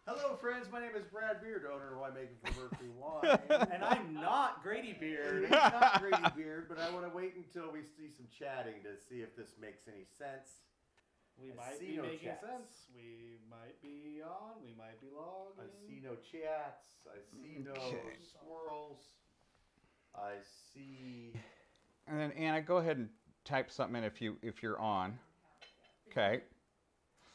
Hello, friends. My name is Brad Beard, owner of Winemaking for Mercury Wine. And I'm not Grady And Beard. he's not Grady Beard, but I want to wait until we see some chatting to see if this makes any sense. We I might see be no making chats. sense. We might be on. We might be logging. I see no chats. I see no squirrels. I see. And then Anna, go ahead and type something in if you're on. Okay.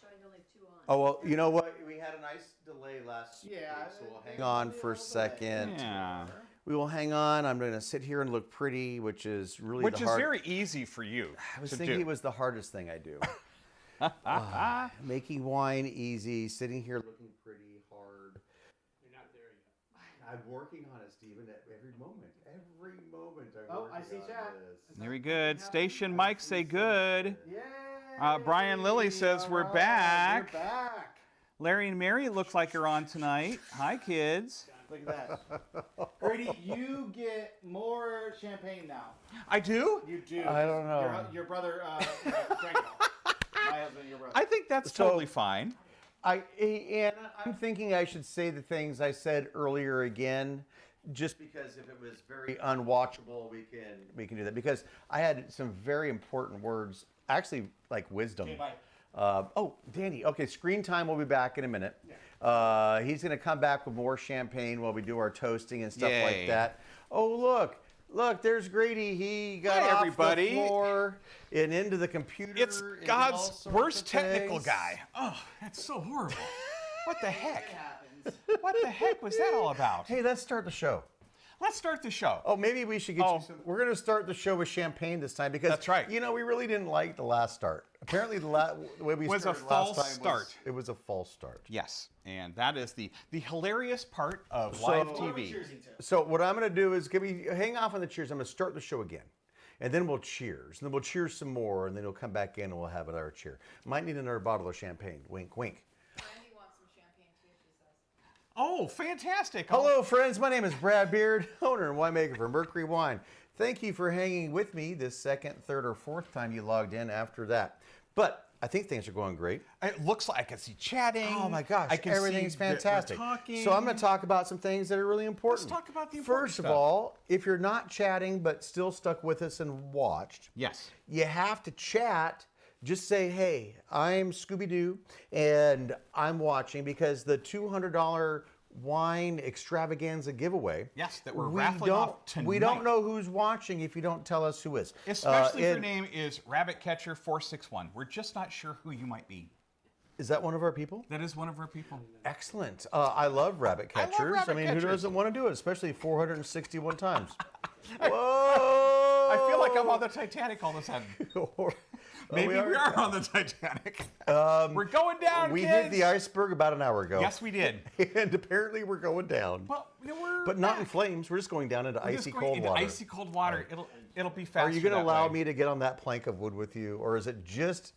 Showing only 2 on. Oh, well, you know what? We had a nice delay last week, Yeah, so we'll hang there's on only a for a little second. delay. Yeah. We will hang on. I'm going to sit here and look pretty, which is really Which the is hard. very easy for you I was to thinking do. it was the hardest thing I do. Making wine easy, sitting here looking pretty hard. You're not there yet. I'm working on it, Stephen, at every moment. Every moment I'm Oh, working I see on chat. this. Very good. Station Mike, say good. Yay! Brian Lilly says we're Alright, back. We're back. Larry and Mary look like you're on tonight. Hi, kids. Look at that. Grady, you get more champagne now. I do? You do. I don't know. Your brother, Franco. My husband, your brother. I think that's So- totally fine. Anna, I'm thinking I should say the things I said earlier again, just because if it was very unwatchable, we can do that. Because I had some very important words, actually like wisdom. Okay, bye. Oh, Danny. Okay, screen time will be back in a minute. He's going to come back with more champagne while we do our toasting and stuff Yay. like that. Oh, look, there's Grady. He got Hi, off everybody. the floor and into the computer. It's and did all God's sorts worst of technical things. guy. Oh, that's so horrible. What the It heck? happens. What the heck was that all about? Hey, let's start the show. Let's start the show. Oh, maybe we should get Oh. you some. We're going to start the show with champagne this time because That's right. You know, we really didn't like the last start. Apparently, the way we Was a started false last time start. it was a false start. Yes, and that is the hilarious part of So- live What are we TV. cheersing to? So what I'm going to do is hang off on the cheers. I'm going to start the show again. And then we'll cheers. And then we'll cheers some more. And then he'll come back in and we'll have another cheer. Might need another bottle of champagne. Wink, wink. Randy wants some champagne too, she says. Oh, fantastic! Hello, friends. My name is Brad Beard, owner and winemaker for Mercury Wine. Thank you for hanging with me this second, third, or fourth time you logged in after that. But I think things are going great. It looks like I can see chatting. Oh my gosh, I can everything's see that we're fantastic. talking. So I'm going to talk about some things that are really important. Let's talk about the important First of stuff. all, if you're not chatting but still stuck with us and watched, Yes. you have to chat. Just say, hey, I'm Scooby-Doo and I'm watching, because the $200 wine extravaganza giveaway. Yes, that we're we raffling don't, off tonight. We don't know who's watching if you don't tell us who is. Especially if your and- name is Rabbit Catcher 461. We're just not sure who you might be. Is that one of our people? That is one of our people. Excellent. I love rabbit I love catchers. rabbit who catchers. doesn't want to do it, especially 461 times? Whoa! I feel like I'm on the Titanic all of a sudden. Maybe we are on the Titanic. We're going down, We kids. hit the iceberg about an hour ago. Yes, we did. And apparently we're going down. But we're But not in back. flames. We're just going down into We're just icy going cold into water. Icy cold water. It'll be Are faster. you going to that allow way. me to get on that plank of wood with you, or is it just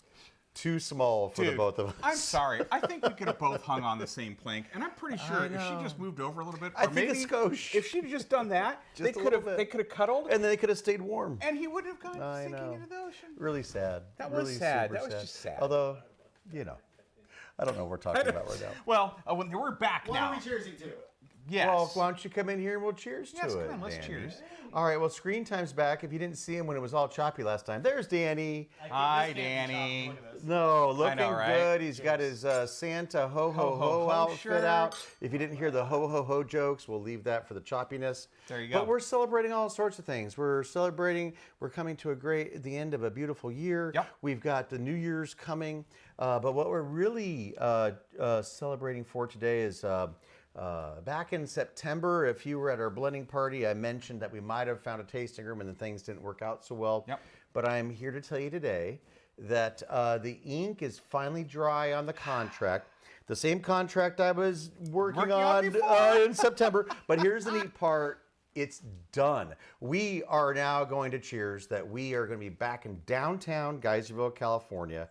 too small for the Dude, both of us? I'm sorry. I think we could have both hung on the same plank, and I'm pretty sure I if she know. just moved over a little bit, I or think a maybe skosh. if she'd just done that, Just they a could little have bit. they could have cuddled, And then they could have stayed warm. and he would have gone I sinking know. into the ocean. Really sad. That was Really sad. super That was just sad. Although, you know, I don't know what we're talking about right now. Well, we're back What now. are we cheersing to? Yes. Well, why don't you come in here and we'll cheers Yes, to it? come on, let's Danny. cheers. All right, well, screen time's back. If you didn't see him when it was all choppy last time, there's Danny. Hi, Danny. Look at this. No, looking know, right? good. He's got his Santa ho ho ho outfit shirt. out. If you didn't hear the ho ho ho jokes, we'll leave that for the choppiness. There you go. But we're celebrating all sorts of things. We're coming to the end of a beautiful year. Yep. We've got the New Year's coming. But what we're really celebrating for today is back in September, if you were at our blending party, I mentioned that we might have found a tasting room and the things didn't work out so well. Yep. But I'm here to tell you today that the ink is finally dry on the contract. The same contract I was working on on before. in September. But here's the neat part. It's done. We are now going to cheers that we are going to be back in downtown Geyserville, California,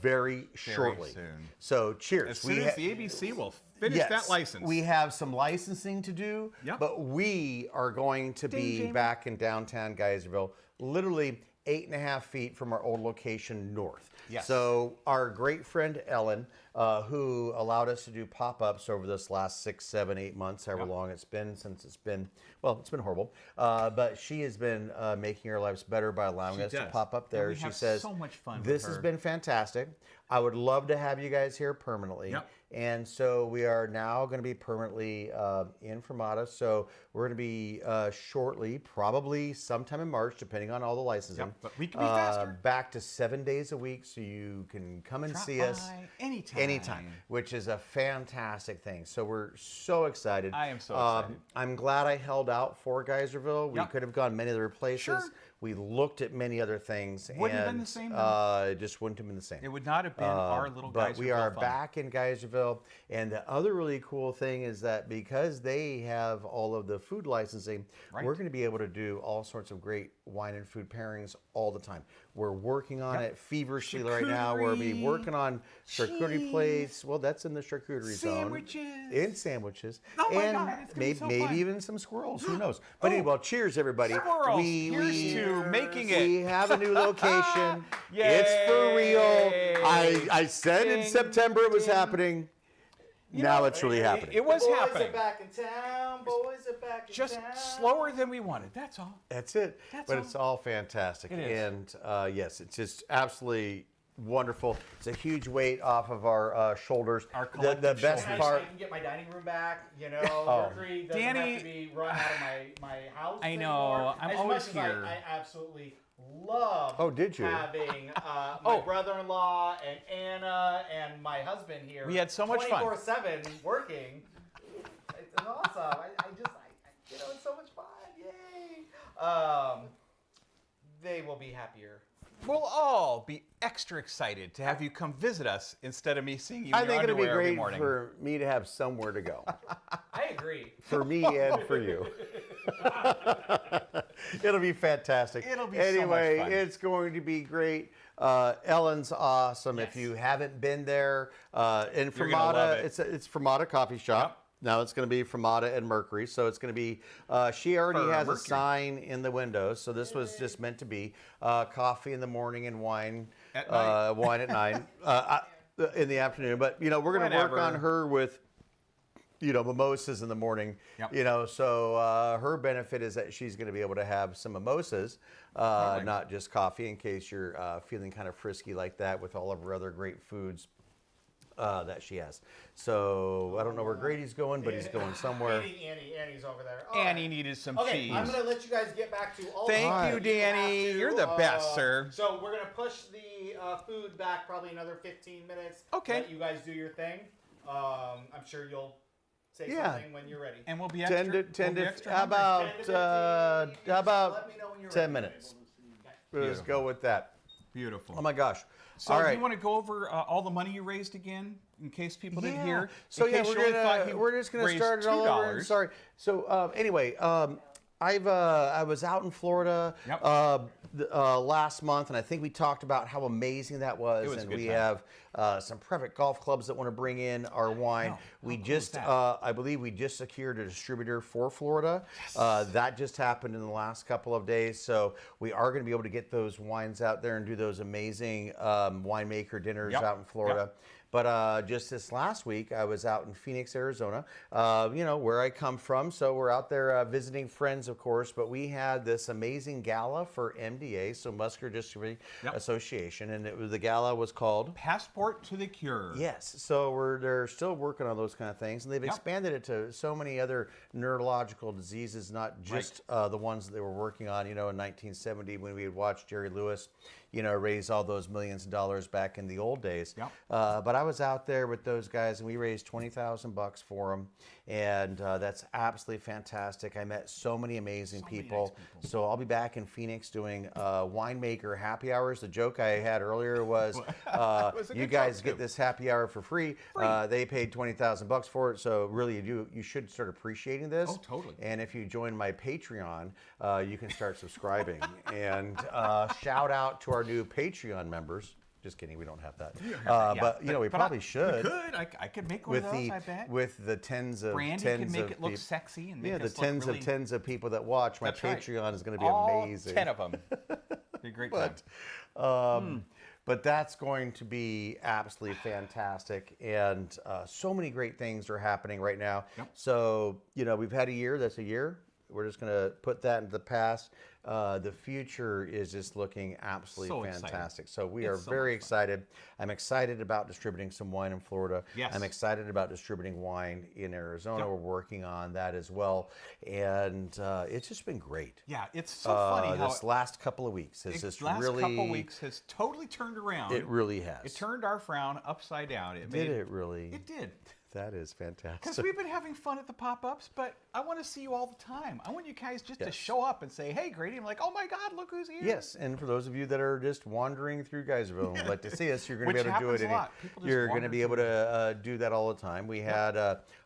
very shortly. soon. So cheers. As soon as the ABC will finish Yes, that license. we have some licensing to do, Yep. but we are going to be Jamie. back in downtown Geyserville, literally 8.5 feet from our old location north. Yes. So our great friend Ellen who allowed us to do pop-ups over this last 6, 7, 8 months, however long it's been since it's been horrible. But she has been making our lives better by allowing us to pop up there. And we She have says, so much fun with "This has her." been fantastic. I would love to have you guys here permanently." Yep. And so we are now going to be permanently in Fermata. So we're going to be shortly, probably sometime in March, depending on all the licensing. Yep, but we can be faster. Back to 7 days a week, so you can come and Drop see us by anytime. anytime, which is a fantastic thing. So we're so excited. I am so excited. I'm glad I held out for Geyserville. We Yep. could have gone many other places. Sure. We looked at many other things. Wouldn't have and, been the same, though. It just wouldn't have been the same. It would not have been our little But we Geyserville are fun. back in Geyserville, and the other really cool thing is that because they have all of the food licensing, Right. we're going to be able to do all sorts of great wine and food pairings all the time. We're working on it feverishly right now. We're be Charcuterie, working on charcuterie cheese, plates. Well, that's in the charcuterie sandwiches. zone. In sandwiches. Oh my and God, it's gonna be maybe, so maybe fun. even some squirrels. Who knows? But anyway, well, cheers, everybody. Squirrels. Here's to making it. We have a new location. It's for real. I said in Ding, September it was ding. happening. Now it's really happening. It was Boys happening. are back in town. Boys are back in Just town. slower than we wanted. That's all. That's it. That's but all. it's all fantastic. It is. And yes, it's just absolutely wonderful. It's a huge weight off of our shoulders. Our the collective best And part. I can get my dining room back. You know, Oh. Mercury doesn't Danny- have to be run out of my house. I know, anymore. I'm as always much as here. I absolutely love. Oh, did you? Having my Oh. brother-in-law and Anna and my husband here. We had so much fun. 24/7 working. It's awesome. You know, it's so much fun. Yay! They will be happier. We'll all be extra excited to have you come visit us instead of me seeing you in I your think it'll be underwear every great morning. for me to have somewhere to go. I agree. For me and for you. It'll be fantastic. It'll be so much anyway, fun. it's going to be great. Ellen's awesome. If you haven't been there in You're gonna love Fermata, it. it's Fermata Coffee Shop. Yep. Now it's going to be Fermata and Mercury. So it's going to be, she already For has a Mercury. sign in the window. So this was just meant to be coffee in the morning and wine At night. wine at night, in the afternoon. But, you know, we're going to work Whenever. on her with, you know, mimosas in the morning. Yep. You know, so her benefit is that she's going to be able to have some mimosas, Perfect. not just coffee, in case you're feeling kind of frisky like that with all of her other great foods that she has. So I don't know where Grady's going, but he's going somewhere. Annie's over there. All Annie right. needed some Okay, cheese. I'm gonna let you guys get back to all. Thank the you, stuff Danny. have to, You're the best, sir. So we're gonna push the food back probably another 15 minutes. Okay. Let you guys do your thing. I'm sure you'll say Yeah. something when you're ready. And we'll be extra. 10 we'll be to, extra how hungry. about, 10 to 15, how just about let me know when you're 10 ready. minutes? Okay. Let's Beautiful. go with that. Beautiful. Oh my gosh. So all do right. you want to go over all the money you raised again, in case people didn't hear? So In yeah, case you only thought he we're just gonna raised start it all over. $2. Sorry. So anyway, I was out in Florida Yep. last month, and I think we talked about how amazing that was. It was a and good we time. have some private golf clubs that want to bring in our wine. Wow. We How cool just, is that? I believe, we just secured a distributor for Florida. That just happened in the last couple of days, so we are going to be able to get those wines out there and do those amazing winemaker dinners Yep. out in Florida. Yep. But just this last week, I was out in Phoenix, Arizona, you know, where I come from. So we're out there visiting friends, of course. But we had this amazing gala for MDA, so Muscular Dystrophy Yep. Association. And the gala was called... Passport to the Cure. Yes, so they're still working on those kind of things, and they've Yep. expanded it to so many other neurological diseases, not just the ones that they were working on. You know, in 1970 when we had watched Jerry Lewis, you know, raise all those millions of dollars back in the old days. Yep. But I was out there with those guys, and we raised $20,000 for them, and that's absolutely fantastic. I met so many amazing people. So I'll be back in Phoenix doing winemaker happy hours. The joke I had earlier was, was a you good guys joke, get too. this happy hour for free. They paid $20,000 for it, so really you should start appreciating this. Oh, totally. And if you join my Patreon, you can start subscribing. And shout out to our new Patreon members. Just kidding, we don't have that. But you know, we probably should. We could. I could make one With of those, the I bet. with the tens of Brandy tens can make of it look peop- sexy and make yeah, the us look tens really... of tens of people that watch my That's right. Patreon is going to be all amazing. 10 of them. Be a great time. But But that's going to be absolutely fantastic, and so many great things are happening right now. Yep. So we've had a year. That's a year. We're just going to put that into the past. The future is just looking absolutely So exciting. fantastic. So we It's are so very much fun. excited. I'm excited about distributing some wine in Florida. Yes. I'm excited about distributing wine in Arizona. Yep. We're working on that as well, and it's just been great. Yeah, it's so funny how this last couple of weeks has just last really couple weeks has totally turned around. It really has. It turned our frown upside down. Did it really? It did. That is fantastic. Because we've been having fun at the pop-ups, but I want to see you all the time. I want you guys just to Yes. show up and say, "Hey, Grady!" I'm like, "Oh my God, look who's here!" Yes, and for those of you that are just wandering through Geyserville and would like to see us, you're going to Which be able to do it. happens a lot. People just You're going to wander be able to do that all the time. We had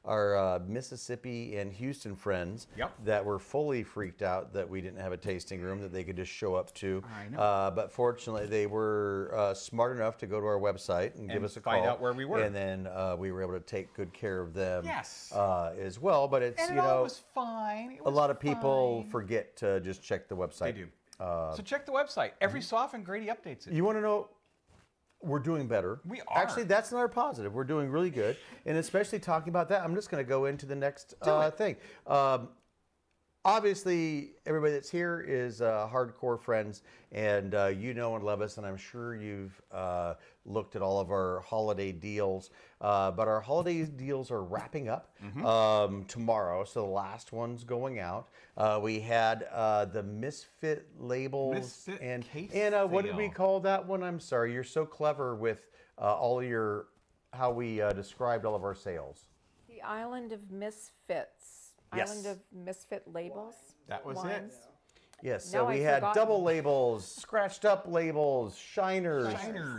our Mississippi and Houston friends Yep. that were fully freaked out that we didn't have a tasting room that they could just show up to. I know. But fortunately, they were smart enough to go to our website and give us a call. find out where we were. And then we were able to take good care of them Yes. as well. But it's, And it all was fine. It a was lot of people fine. forget to just check the website. They do. So check the website. Every so often, Grady updates it. You want to know? We're doing better. We are. Actually, that's another positive. We're doing really good. And especially talking about that, I'm just going to go into the next thing. Obviously, everybody that's here is hardcore friends, and you know and love us, and I'm sure you've looked at all of our holiday deals. But our holiday deals are wrapping up tomorrow, so the last one's going out. We had the Misfit labels Misfit and case what did we sale. call that one? I'm sorry, you're so clever with all your how we described all of our sales. The Island of Misfits. Yes. Island of Misfit labels. That was wines. it. Yes, so No, we I'd had forgotten. double labels, scratched up labels, shiners,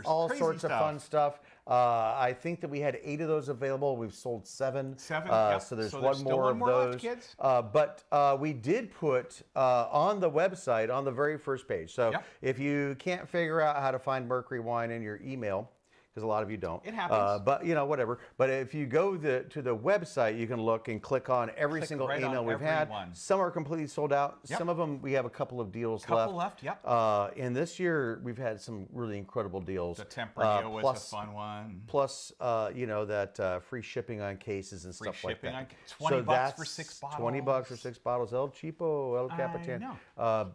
all crazy sorts of fun stuff. I think that we had 8 of those available. We've sold 7. 7, yep. So there's So one there's still more one of more left, those. kids. But we did put on the website, on the very first page. So Yep. if you can't figure out how to find Mercury Wine in your email, because a lot of you don't. It happens. But whatever. But if you go to the website, you can look and click on every Click single right on email we've every had. one. Some are completely sold out. Yep. Some of them we have a couple of deals Couple left, yep. And this year we've had some really incredible deals. The Tempranillo was plus, a fun one. Plus, that free shipping on cases and Free stuff like shipping that. on- $20 for 6 $20 for bottles. 6 bottles. El Cheapo, El I Capitan. know.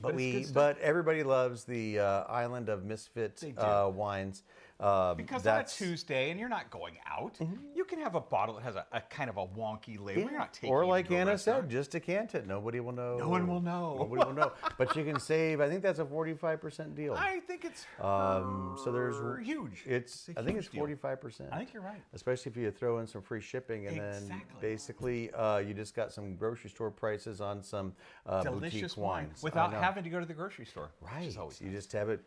But it's good stuff. but everybody loves the Island of Misfit They do. wines. Because on a Tuesday and you're not going out, you can have a bottle that has a kind of a wonky label. You're not taking Or it like to a Anna restaurant. said, just decant it. Nobody will know. No one will know. Nobody will know. But you can save. I think that's a 45% deal. I think it's So there's huge. It's a I think it's huge deal. 45%. I think you're right. Especially if you throw in some free shipping, and then Exactly. basically you just got some grocery store prices on some Delicious boutique wine wines without I know. having to go to the grocery store. which Right. is always You nice. just have it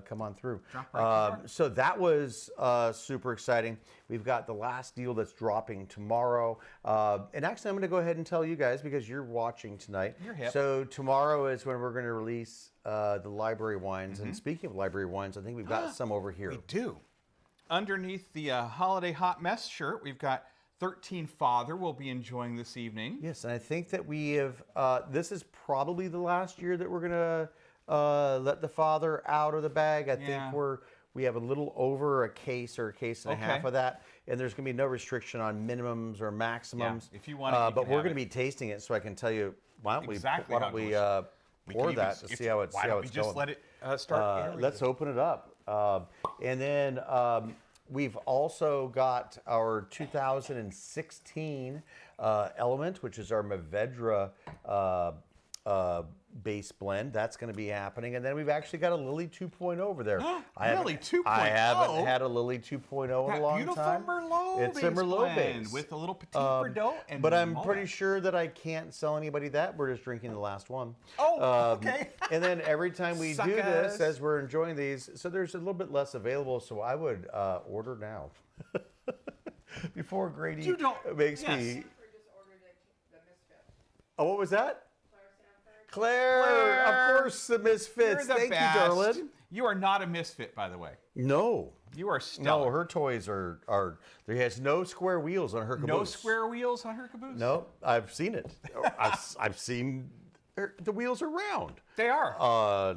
come on through. Drop right to the door. So that was super exciting. We've got the last deal that's dropping tomorrow. And actually, I'm going to go ahead and tell you guys because you're watching tonight. You're hip. So tomorrow is when we're going to release the library wines. And speaking of library wines, I think we've got some over here. We do. Underneath the Holiday Hot Mess shirt, we've got 13 Father we'll be enjoying this evening. Yes, and I think that we have, this is probably the last year that we're going to let the father out of the bag. I Yeah. think we have a little over a case or a case and a half Okay. of that, and there's going to be no restriction on minimums or maximums. if you want it, you but can we're have going to it. be tasting it, so I can tell you. Why don't Exactly we? how it We goes. We pour can that even- to if- see how it's why how don't we it's just going. let it start aerating? Let's open it up. And then we've also got our 2016 Element, which is our Movedra base blend. That's going to be happening. And then we've actually got a Lily 2.0 over there. Lily 2.0? I haven't had a Lily 2.0 in That a long beautiful time. Merlot It's a base Merlot blend base. with a little Petit Verdot and But I'm Malbec. pretty sure that I can't sell anybody that. We're just drinking the last one. Oh, okay. And then every time we do this, Suckers. as we're enjoying these, so there's a little bit less available. So I would order now before Grady You don't- makes yes. me. Sanford just ordered the Misfit. Oh, what was that? Claire Sanford. Claire, Claire, of course, the Misfits. You're the Thank best. you, darling. You are not a misfit, by the way. No. You are stellar. No, her toys are. There has no square wheels on her caboose. No square wheels on her caboose. No, I've seen it. I've seen the wheels are round. They are.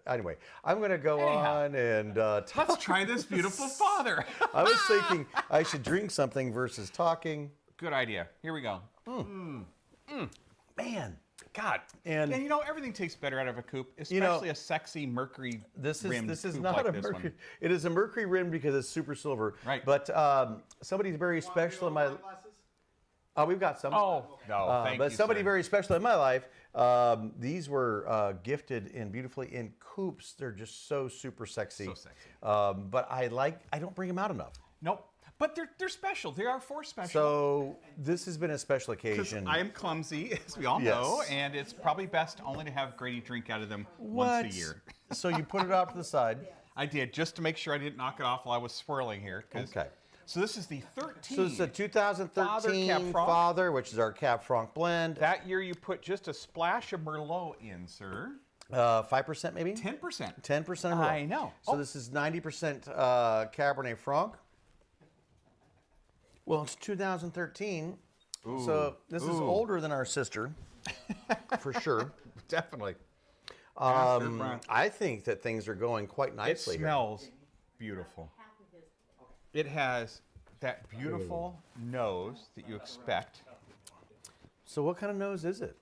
Anyway, I'm going to go Anyhow. on and Let's try this beautiful father. I was thinking I should drink something versus talking. Good idea. Here we go. Man, God. And- you know, everything tastes better out of a coupe, especially know, a sexy Mercury this rimmed is coupe not like a this Mercury. one. It is a Mercury rim because it's super silver. Right. But somebody very special in my. We've got some. Oh, no, thank but you, somebody sir. very special in my life. These were gifted in beautifully in coupes. They're just so super sexy. So sexy. But I don't bring them out enough. Nope. But they're special. They are for special. So this has been a special 'Cause occasion. I am clumsy, as we all Yes. know, and it's probably best only to have Grady drink out of them What? once a year. So you put it off to the side. I did, just to make sure I didn't knock it off while I was swirling here. Okay. So this is the 13. So this is a 2013 Father Cab Franc. Father, which is our Cab Franc blend. That year you put just a splash of Merlot in, sir. 5% maybe? 10%. 10% of I know. So Oh. this is 90% Cabernet Franc. Well, it's 2013. So this is older than our sister, for sure. Definitely. I think that things are going quite It nicely here. smells beautiful. It has that beautiful nose that you expect. So what kind of nose is it?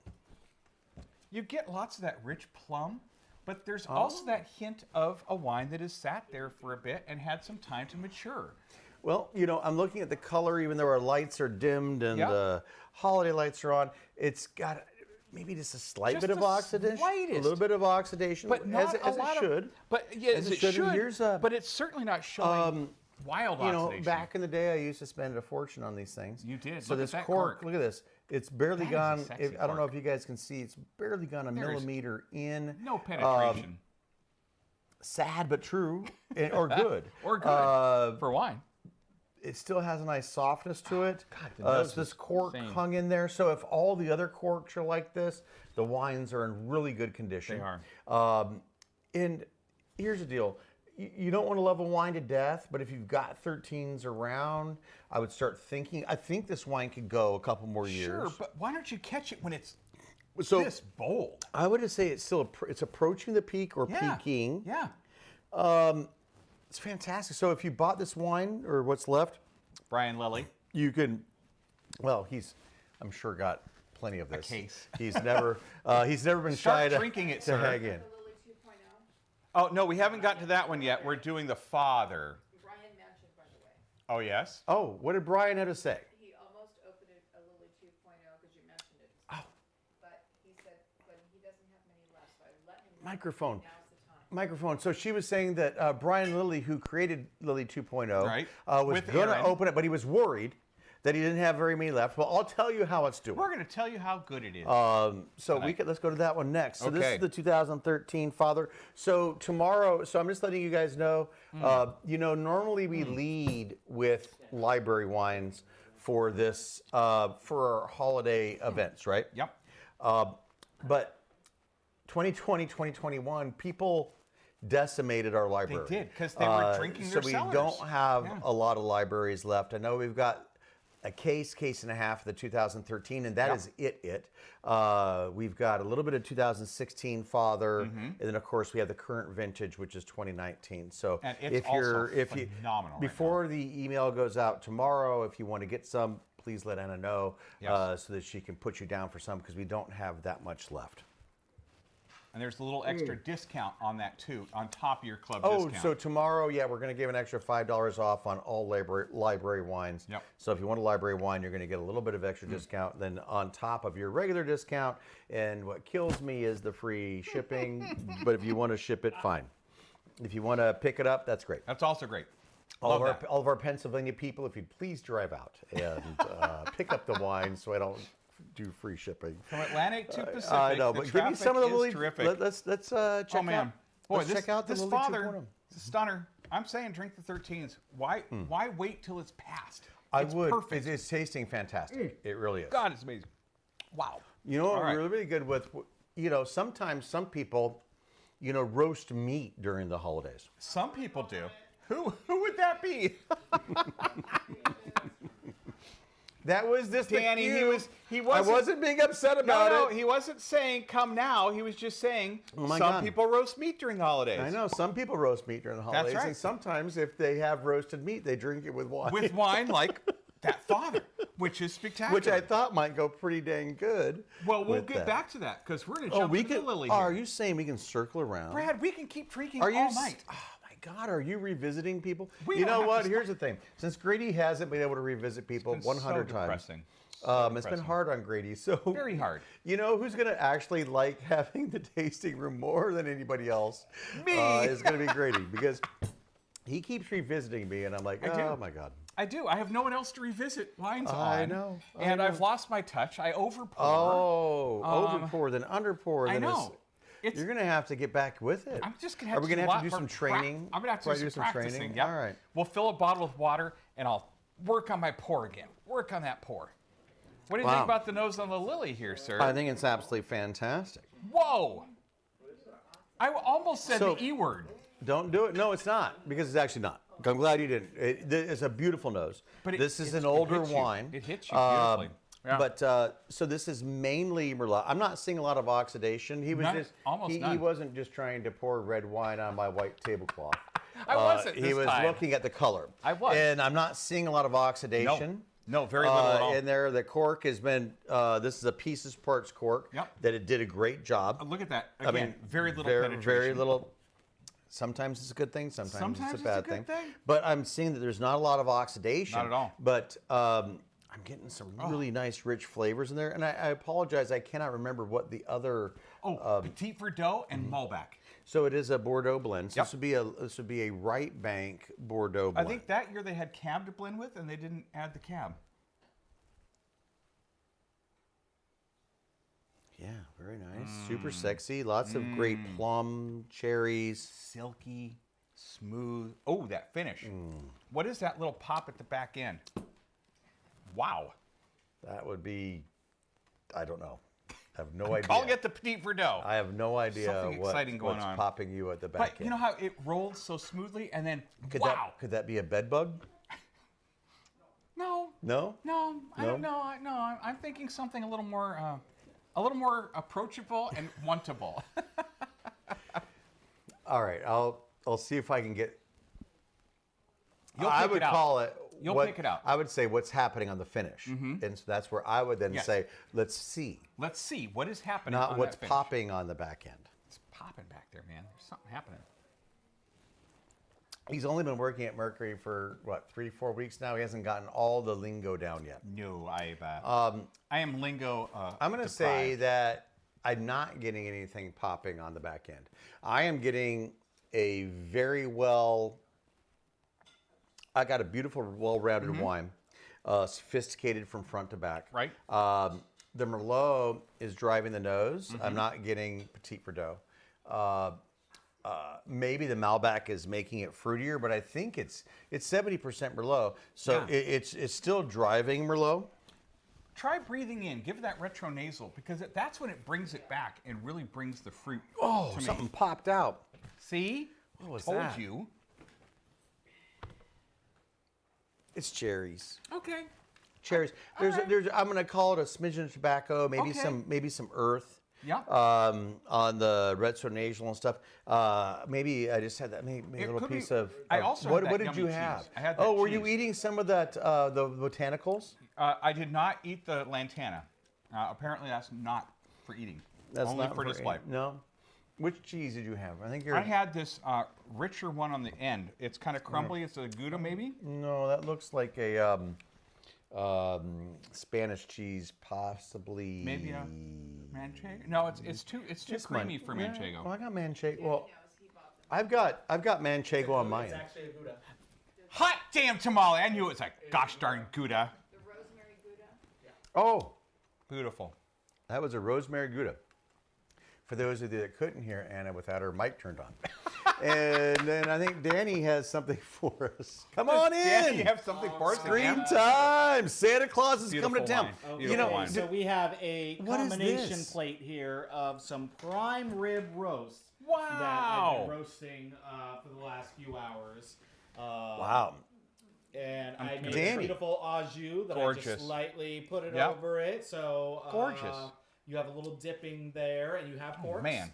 You get lots of that rich plum, but there's also that hint of a wine that has sat there for a bit and had some time to mature. Well, you know, I'm looking at the color, even though our lights are dimmed and Yeah. the holiday lights are on. It's got maybe just a slight Just bit of the oxidation, a slightest. little bit of oxidation, But not as a lot it should. Of, but yeah, As as it it should. should. And here's a- but it's certainly not showing wild You know, oxidation. back in the day, I used to spend a fortune on these things. You did. So Look at this that cork, cork. look at this. It's barely That is a gone. sexy I don't know cork. if you guys can see. It's barely gone a There is millimeter in. no penetration. Sad but true, or good. or good for wine. It still has a nice softness to it. the nose so this is cork insane. hung in there. So if all the other corks are like this, the wines are in really good condition. They are. And here's the deal. You don't want to love a wine to death, but if you've got 13s around, I would start thinking, I think this wine could go a couple more years. Sure, but why don't you catch it when it's So- this bold? I would say it's still, it's approaching the peak or Yeah. peaking. Yeah. It's fantastic. So if you bought this wine or what's left, Brian Lilly. you can, well, I'm sure got plenty of this. case. He's never been shy Start to, drinking it, to sir. hang in. The Lily 2.0, Oh, no, we haven't gotten to that one yet. We're doing the father. Brian mentioned, by the way. Oh, yes? Oh, what did Brian have to say? He almost opened a Lily 2.0 because you mentioned it. Oh. But he said, but he doesn't have many left, so I let him know. Microphone. Now's the time. Microphone. So she was saying that Brian Lilly, who created Lily 2.0, Right. was With going to Aaron. open it, but he was worried that he didn't have very many left. Well, I'll tell you how it's doing. We're going to tell you how good it is. So let's go to that one next. So this Okay. is the 2013 Father. So tomorrow, so I'm just letting you guys know, you know, normally we lead with library wines for this, for our holiday events, right? Yep. But 2020, 2021, people decimated our library. did, 'cause they were drinking so their we cellars. don't have Yeah. a lot of libraries left. I know we've got a case and a half of the 2013, and that Yep. is it. We've got a little bit of 2016 Father, Mm-hmm. and then of course we have the current vintage, which is 2019. So And it's if you're also phenomenal right before the email goes out tomorrow, if you want to get some, please let Anna know Yes. so that she can put you down for some, because we don't have that much left. And there's a little extra discount on that, too, on top of your club Oh, discount. so tomorrow, yeah, we're going to give an extra $5 off on all library wines. Yep. So if you want a library wine, you're going to get a little bit of extra discount then on top of your regular discount. And what kills me is the free shipping. But if you want to ship it, fine. If you want to pick it up, that's great. That's also great. All Love of our Pennsylvania people, if you'd please drive out and pick up the wine so I don't do free shipping. From Atlantic to Pacific, I know, the but give me traffic some of the is Lily. terrific. Let's check Oh, man. out. Boy, Let's check out the this Lily father, 2.0. it's a stunner. I'm saying drink the 13s. Why wait till it's past? I It's would. perfect. It's tasting fantastic. It really is. God, it's amazing. Wow. You know what All we're right. really good with? You know, sometimes some people, you know, roast meat during the holidays. Some people do. Who would that be? That was just the Danny, cue. he I wasn't. wasn't being upset about No, it. he wasn't saying come now. He was just saying Oh my some God. people roast meat during the holidays. I know some people roast meat during the holidays, right. and sometimes if they have roasted meat, they drink it with wine. With wine like that father, which is spectacular. Which I thought might go pretty dang good. Well, we'll with get that. back to that because we're going to Oh, jump we into can. the lily Are here. you saying we can circle around? Brad, we can keep drinking Are you? all night. Oh my God, are you revisiting people? We You don't know have what? to Here's the thing. Since Grady hasn't been able to revisit people It's been 100 so times, depressing. it's been depressing. hard on Grady. So Very hard. You know who's going to actually like having the tasting room more than anybody else? Me. Is going to be Grady because he keeps revisiting me, and I'm like, I do. oh my God. I do. I have no one else to revisit wines I on. know, I And I've know. lost my touch. I overpour. Oh, overpour, then underpour. I Then know. It's- you're going to have to get back with it. I'm just gonna have Are we to going do to a have to do lot some more training? I'm gonna have to Probably do some practicing. training. Yep. All right. We'll fill a bottle with water, and I'll work on my pour again. Work on that pour. What do you Wow. think about the nose on the lily here, sir? I think it's absolutely fantastic. Whoa! I almost said So- the E word. Don't do it. No, it's not, because it's actually not. I'm glad you didn't. It's a beautiful nose. But this is it an older hits you. wine. It hits you beautifully. Yeah. But so this is mainly Merlot. I'm not seeing a lot of oxidation. He was None, just almost he none. wasn't just trying to pour red wine on my white tablecloth. I wasn't He this was time. looking at the color. I was. and I'm not seeing a lot of oxidation. No, very little at all. In there, the cork has been. This is a pieces parts cork. Yep. That it did a great job. Look at that. Again, very little very, penetration. Very little. Sometimes it's a good thing. Sometimes Sometimes it's a bad good thing. But I'm seeing that there's not a lot of oxidation. Not at all. But I'm getting some really nice, rich flavors in there. And I apologize, I cannot remember what the other. Petit Verdot and Malbec. So it is a Bordeaux blend. So Yep. this would be a right bank Bordeaux I blend. think that year they had cab to blend with, and they didn't add the cab. Yeah, very nice. Super sexy. Lots of great plum, cherries. Silky, smooth. Oh, that finish. What is that little pop at the back end? Wow. That would be. I don't know. I have no idea. I'll get the Petit Verdot. I have no idea Something exciting going what's on. popping you at the back But end. you know how it rolled so smoothly, and then Could wow. could that be a bed bug? No, No? no, I No? don't know. I'm thinking something a little more approachable and wantable. All right, I'll see if I can get. You'll I pick would it out. call it. You'll what- pick it out. I would say what's happening on the finish, and so that's where I would then Yes. say, let's see, Let's see what is happening. not on what's that finish. popping on the back end. It's popping back there, man. There's something happening. He's only been working at Mercury for what 3-4 weeks now. He hasn't gotten all the lingo down yet. No, I am lingo. I'm going to say that I'm not getting anything popping on the back end. I am getting a very well. I got a beautiful, well-rounded wine, sophisticated from front to back. Right. The Merlot is driving the nose. I'm not getting Petit Verdot. Maybe the Malbec is making it fruitier, but I think it's 70% Merlot, so Yeah. it's still driving Merlot. Try breathing in. Give it that retronasal because that's when it brings it back and really brings the fruit. Oh, to something me. popped out. See, What was told that? you. It's cherries. Okay. Cherries. right. There's. I'm gonna call it a smidgen of tobacco, maybe Okay. some earth. Yeah. On the retro nasal and stuff. Maybe I just had that maybe a It little could be- piece of. I also what? had that What did yummy you cheese. have? I had that Oh, were you cheese. eating some of that? The botanicals. I did not eat the Lantana. Apparently, that's not for eating. That's only not for display. No. Which cheese did you have? I think you're. I had this richer one on the end. It's kind of crumbly. It's a Gouda, maybe. No, that looks like a Spanish cheese, possibly. Maybe a Manchego. No, it's too This creamy might- for yeah, Manchego. Well, I got Manchego. Well, knows, he bought them. I've got Manchego on mine. It's actually a Gouda. Hot damn tamale! I knew it was a gosh darn Gouda. The rosemary Gouda. Oh, Beautiful. that was a rosemary Gouda. For those of you that couldn't hear Anna without her mic turned on. And then I think Danny has something for us. Come on in. Danny, you have something for us Screen again? time. Santa Claus is Beautiful coming to town. wine. You Beautiful know, wine. So we have a What is combination this? plate here of some prime rib roast that I've Wow. been roasting for the last few hours. wow. And I made Danny. a beautiful au jus that I Gorgeous. just lightly put it Yep. over it. So Gorgeous. You have a little dipping there, and you have corks Man.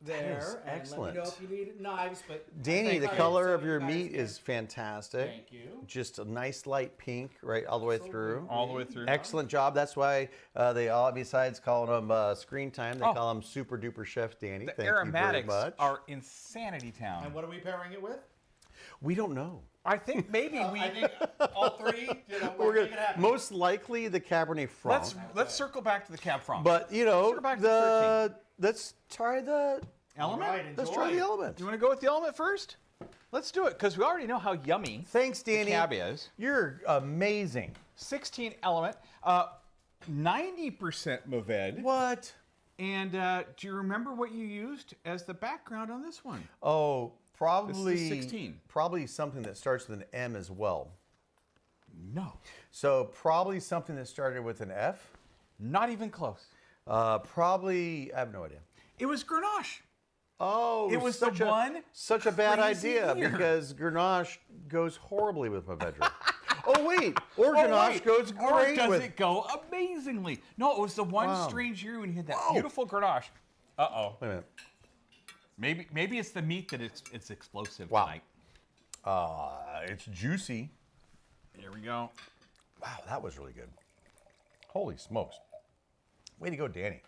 there. is and excellent. Let me know if you need knives. But Danny, thank the you. color So of you your guys meat can- is fantastic. Thank you. Just a nice light pink, right, all the way through. All the way through. Excellent job. That's why they all, besides calling them screen time, they Oh. call him Super Duper Chef Danny. The Thank you very aromatics much. are insanity town. And what are we pairing it with? We don't know. I think maybe we I think all three. You know, We're make it gonna happen. most likely the Cabernet Franc. let's circle back to the Cab Franc. But you know Let's go back to let's try the Element. All right, let's try the enjoy. element. Do you want to go with the element first? Let's do it because we already know how yummy Thanks, the Danny. Cab is. You're amazing. 16 element, 90% Mourvèdre. What? And do you remember what you used as the background on this one? Oh, probably 16. Probably something that starts with an M as well. No, So probably something that started with an F. not even close. Probably I have no idea. It was Grenache. Oh, It was such the a, one such a bad crazy idea year. because Grenache goes horribly with Mourvèdre. Oh wait, or Oh, Grenache wait. goes Or great does with. it go amazingly? No, it was the one Wow. strange year when you had that Whoa. beautiful Grenache. Uh-oh. Wait a minute. Maybe it's the meat that it's explosive Wow. tonight. It's juicy. Here we go. Wow, that was really good. Holy smokes! Way to go, Danny.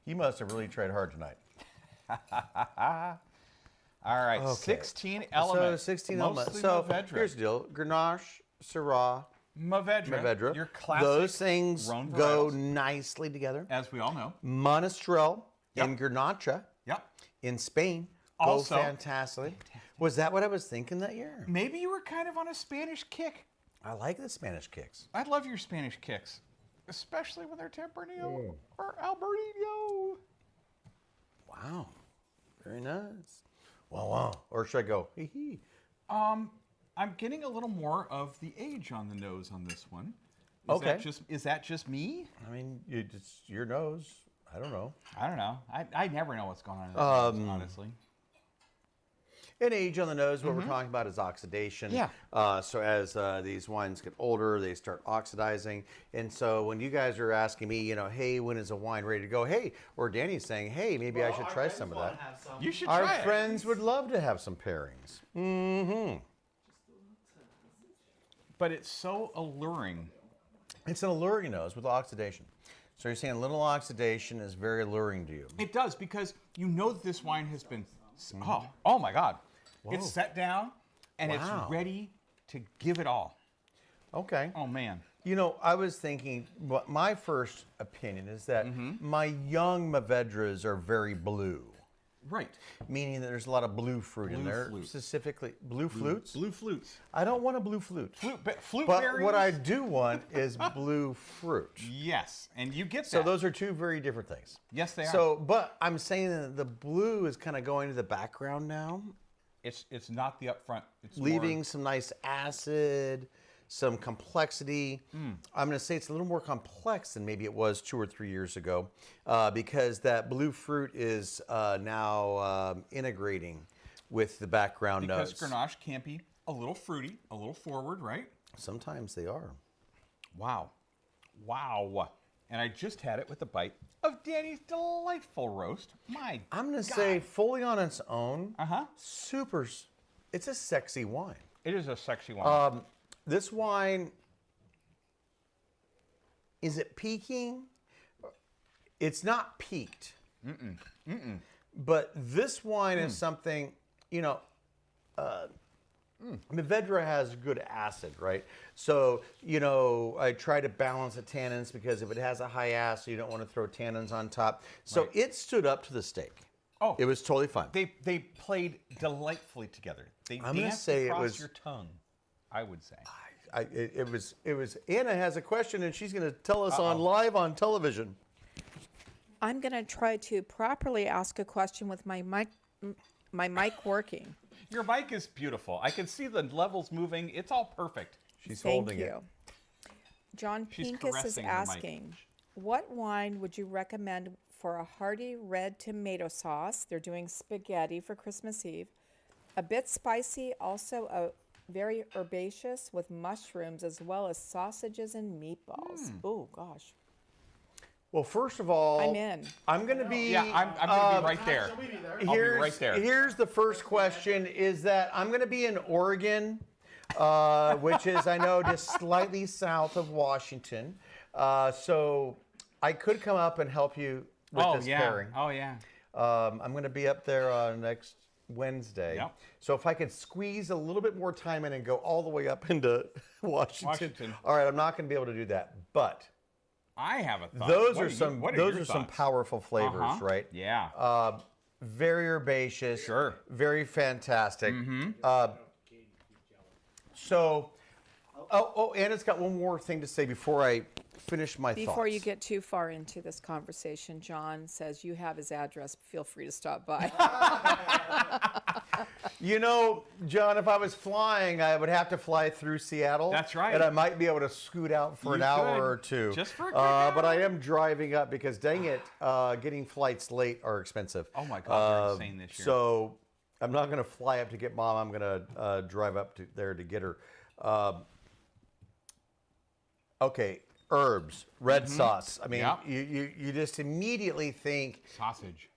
He must have really tried hard tonight. All right, Okay. 16 elements. So 16 mostly elements. So Mourvèdre. here's the deal: Grenache, Syrah, Mourvèdre. Your classic. Those things Rhone go varietals, nicely together. as we all know. Monastrell Yep. and Garnacha Yep. in Spain Also- go fantastically. Was that what I was thinking that year? Maybe you were kind of on a Spanish kick. I like the Spanish kicks. I love your Spanish kicks, especially when they're Tempranillo or Albarino. Wow, very nice. Wow, wow. Or should I go? Hee hee. I'm getting a little more of the age on the nose on this one. Okay. Is that just me? I mean, it's your nose. I don't know. I don't know. I never know what's going on in the nose, honestly. An age on the nose, what we're talking about is oxidation. Yeah. So as these wines get older, they start oxidizing. And so when you guys are asking me, you know, hey, when is a wine ready to go? Hey, or Danny's saying, hey, maybe I should try some of that. You should Our try it. friends would love to have some pairings. Mm-hmm. But it's so alluring. It's an alluring nose with oxidation. So you're saying a little oxidation is very alluring to you. It does because you know that this wine has been. Oh my God! It's set down and Wow. it's ready to give it all. Okay. Oh man! You know, I was thinking, but my first opinion is that my young Mourvèdres are very blue, Right. meaning that there's a lot of blue fruit in Blue there. flute. Specifically, blue flutes? Blue flutes. I don't want a blue flute. Flute But berries. what I do want is blue fruit. Yes, and you get that. So those are two very different things. Yes, they are. So, but I'm saying that the blue is kind of going to the background now, it's not the upfront. It's leaving more, some nice acid, some complexity. I'm going to say it's a little more complex than maybe it was 2 or 3 years ago, because that blue fruit is now integrating with the background because notes. Grenache can be a little fruity, a little forward, right? Sometimes they are. Wow. Wow. And I just had it with a bite of Danny's delightful roast. My I'm going to say fully on its own, Uh-huh. it's a sexy wine. It is a sexy wine. This wine, is it peaking? It's not peaked. But this wine is something, you know, Mourvèdre has good acid, right? So, you know, I try to balance the tannins because if it has a high acid, you don't want to throw tannins on top. So Right. it stood up to the steak. Oh. It was totally fine. They played delightfully together. They I'm gonna danced say it across was- your tongue, I would say. It was. Anna has a question and she's going to tell us on live on television. I'm going to try to properly ask a question with my mic working. Your mic is beautiful. I can see the levels moving. It's all perfect. She's Thank holding you. it. John She's Pincus is caressing her mic. asking, what wine would you recommend for a hearty red tomato sauce? They're doing spaghetti for Christmas Eve. A bit spicy, also very herbaceous with mushrooms as well as sausages and meatballs. Oh gosh, Well, first of all, I'm in. I'm going to be. Yeah, I'm going to be right there. She'll meet me there. I'll be right there. Here's the first question: is that I'm going to be in Oregon, which is I know just slightly south of Washington. So I could come up and help you with this pairing. Oh yeah. I'm going to be up there next Wednesday. Yep. So if I could squeeze a little bit more time in and go all the way up into Washington. All right, I'm not going to be able to do that, but I have a thought. those What are some what those your are some thoughts? powerful flavors, Uh-huh. right? Yeah. Very herbaceous. Sure. Very fantastic. So, Anna's got one more thing to say before I finish my thoughts. Before you get too far into this conversation, John says you have his address. Feel free to stop by. You know, John, if I was flying, I would have to fly through Seattle. That's right. And I might be able to scoot out for an You hour could. or two. Just for a quick But I hour. am driving up because, dang it, getting flights late are expensive. Oh my God, they're insane this year. So I'm not going to fly up to get Mom. I'm going to drive up to there to get her. Okay, herbs, red sauce. I mean, Yep. you just immediately think. Sausage.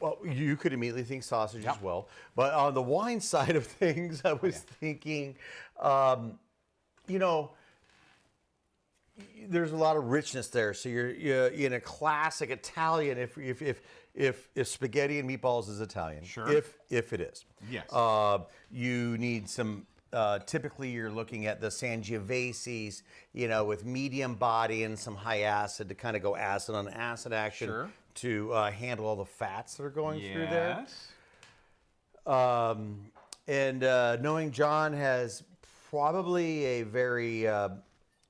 Well, you could immediately think sausage Yep. as well. But on the wine side of things, I was thinking, you know, there's a lot of richness there. So you're in a classic Italian. If spaghetti and meatballs is Italian, Sure. if it is, Yes. you need some. Typically, you're looking at the Sangioveses, you know, with medium body and some high acid to kind of go acid on acid action Sure. to handle all the fats that are going through there. Yes. And knowing John has probably a very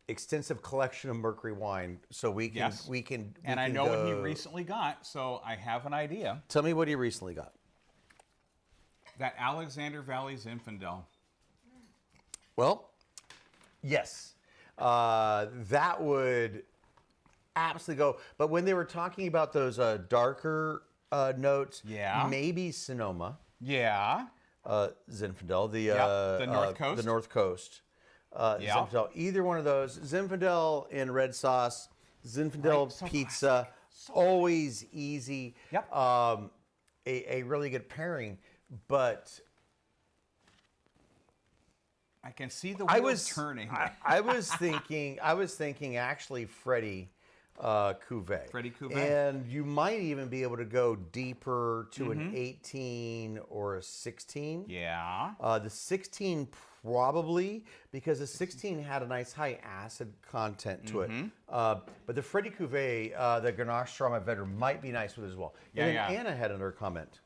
extensive collection of Mercury wine, so we can Yes. we can. And we I can know what he go- recently got, so I have an idea. Tell me what he recently got. That Alexander Valley Zinfandel. Well, yes, that would absolutely go. But when they were talking about those darker notes, Yeah. maybe Sonoma, Yeah. Zinfandel, the North Coast. the North Coast, Yeah. Zinfandel. Either one of those, Zinfandel in red sauce, Zinfandel Right, so pizza, always easy. Yep. A really good pairing, but. I can see the I wheels was turning. I was thinking actually Freddie Cuvée. Freddie Cuvée. And you might even be able to go deeper to an 18 or a 16. Yeah. The 16 probably, because the 16 had a nice high acid content to it. But the Freddie Cuvée, the Grenache Strama Vedder might be nice with it as well. Yeah, and then yeah. Anna had another comment.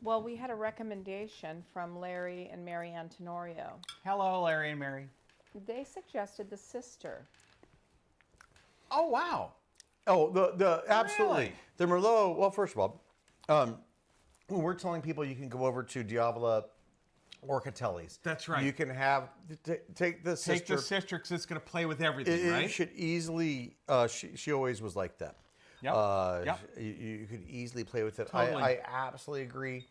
Well, we had a recommendation from Larry and Mary Ann Tenorio. Hello, Larry and Mary. They suggested the sister. Oh, wow. Oh, the absolutely. Really? The Merlot, well, first of all, when we're telling people you can go over to Diavola or Catelli's. That's right. You can have, take the sister. Take the sister because it's going to play with everything, It right? should easily, she always was like that. Yep, yep. You could easily play with it. Totally. I absolutely agree.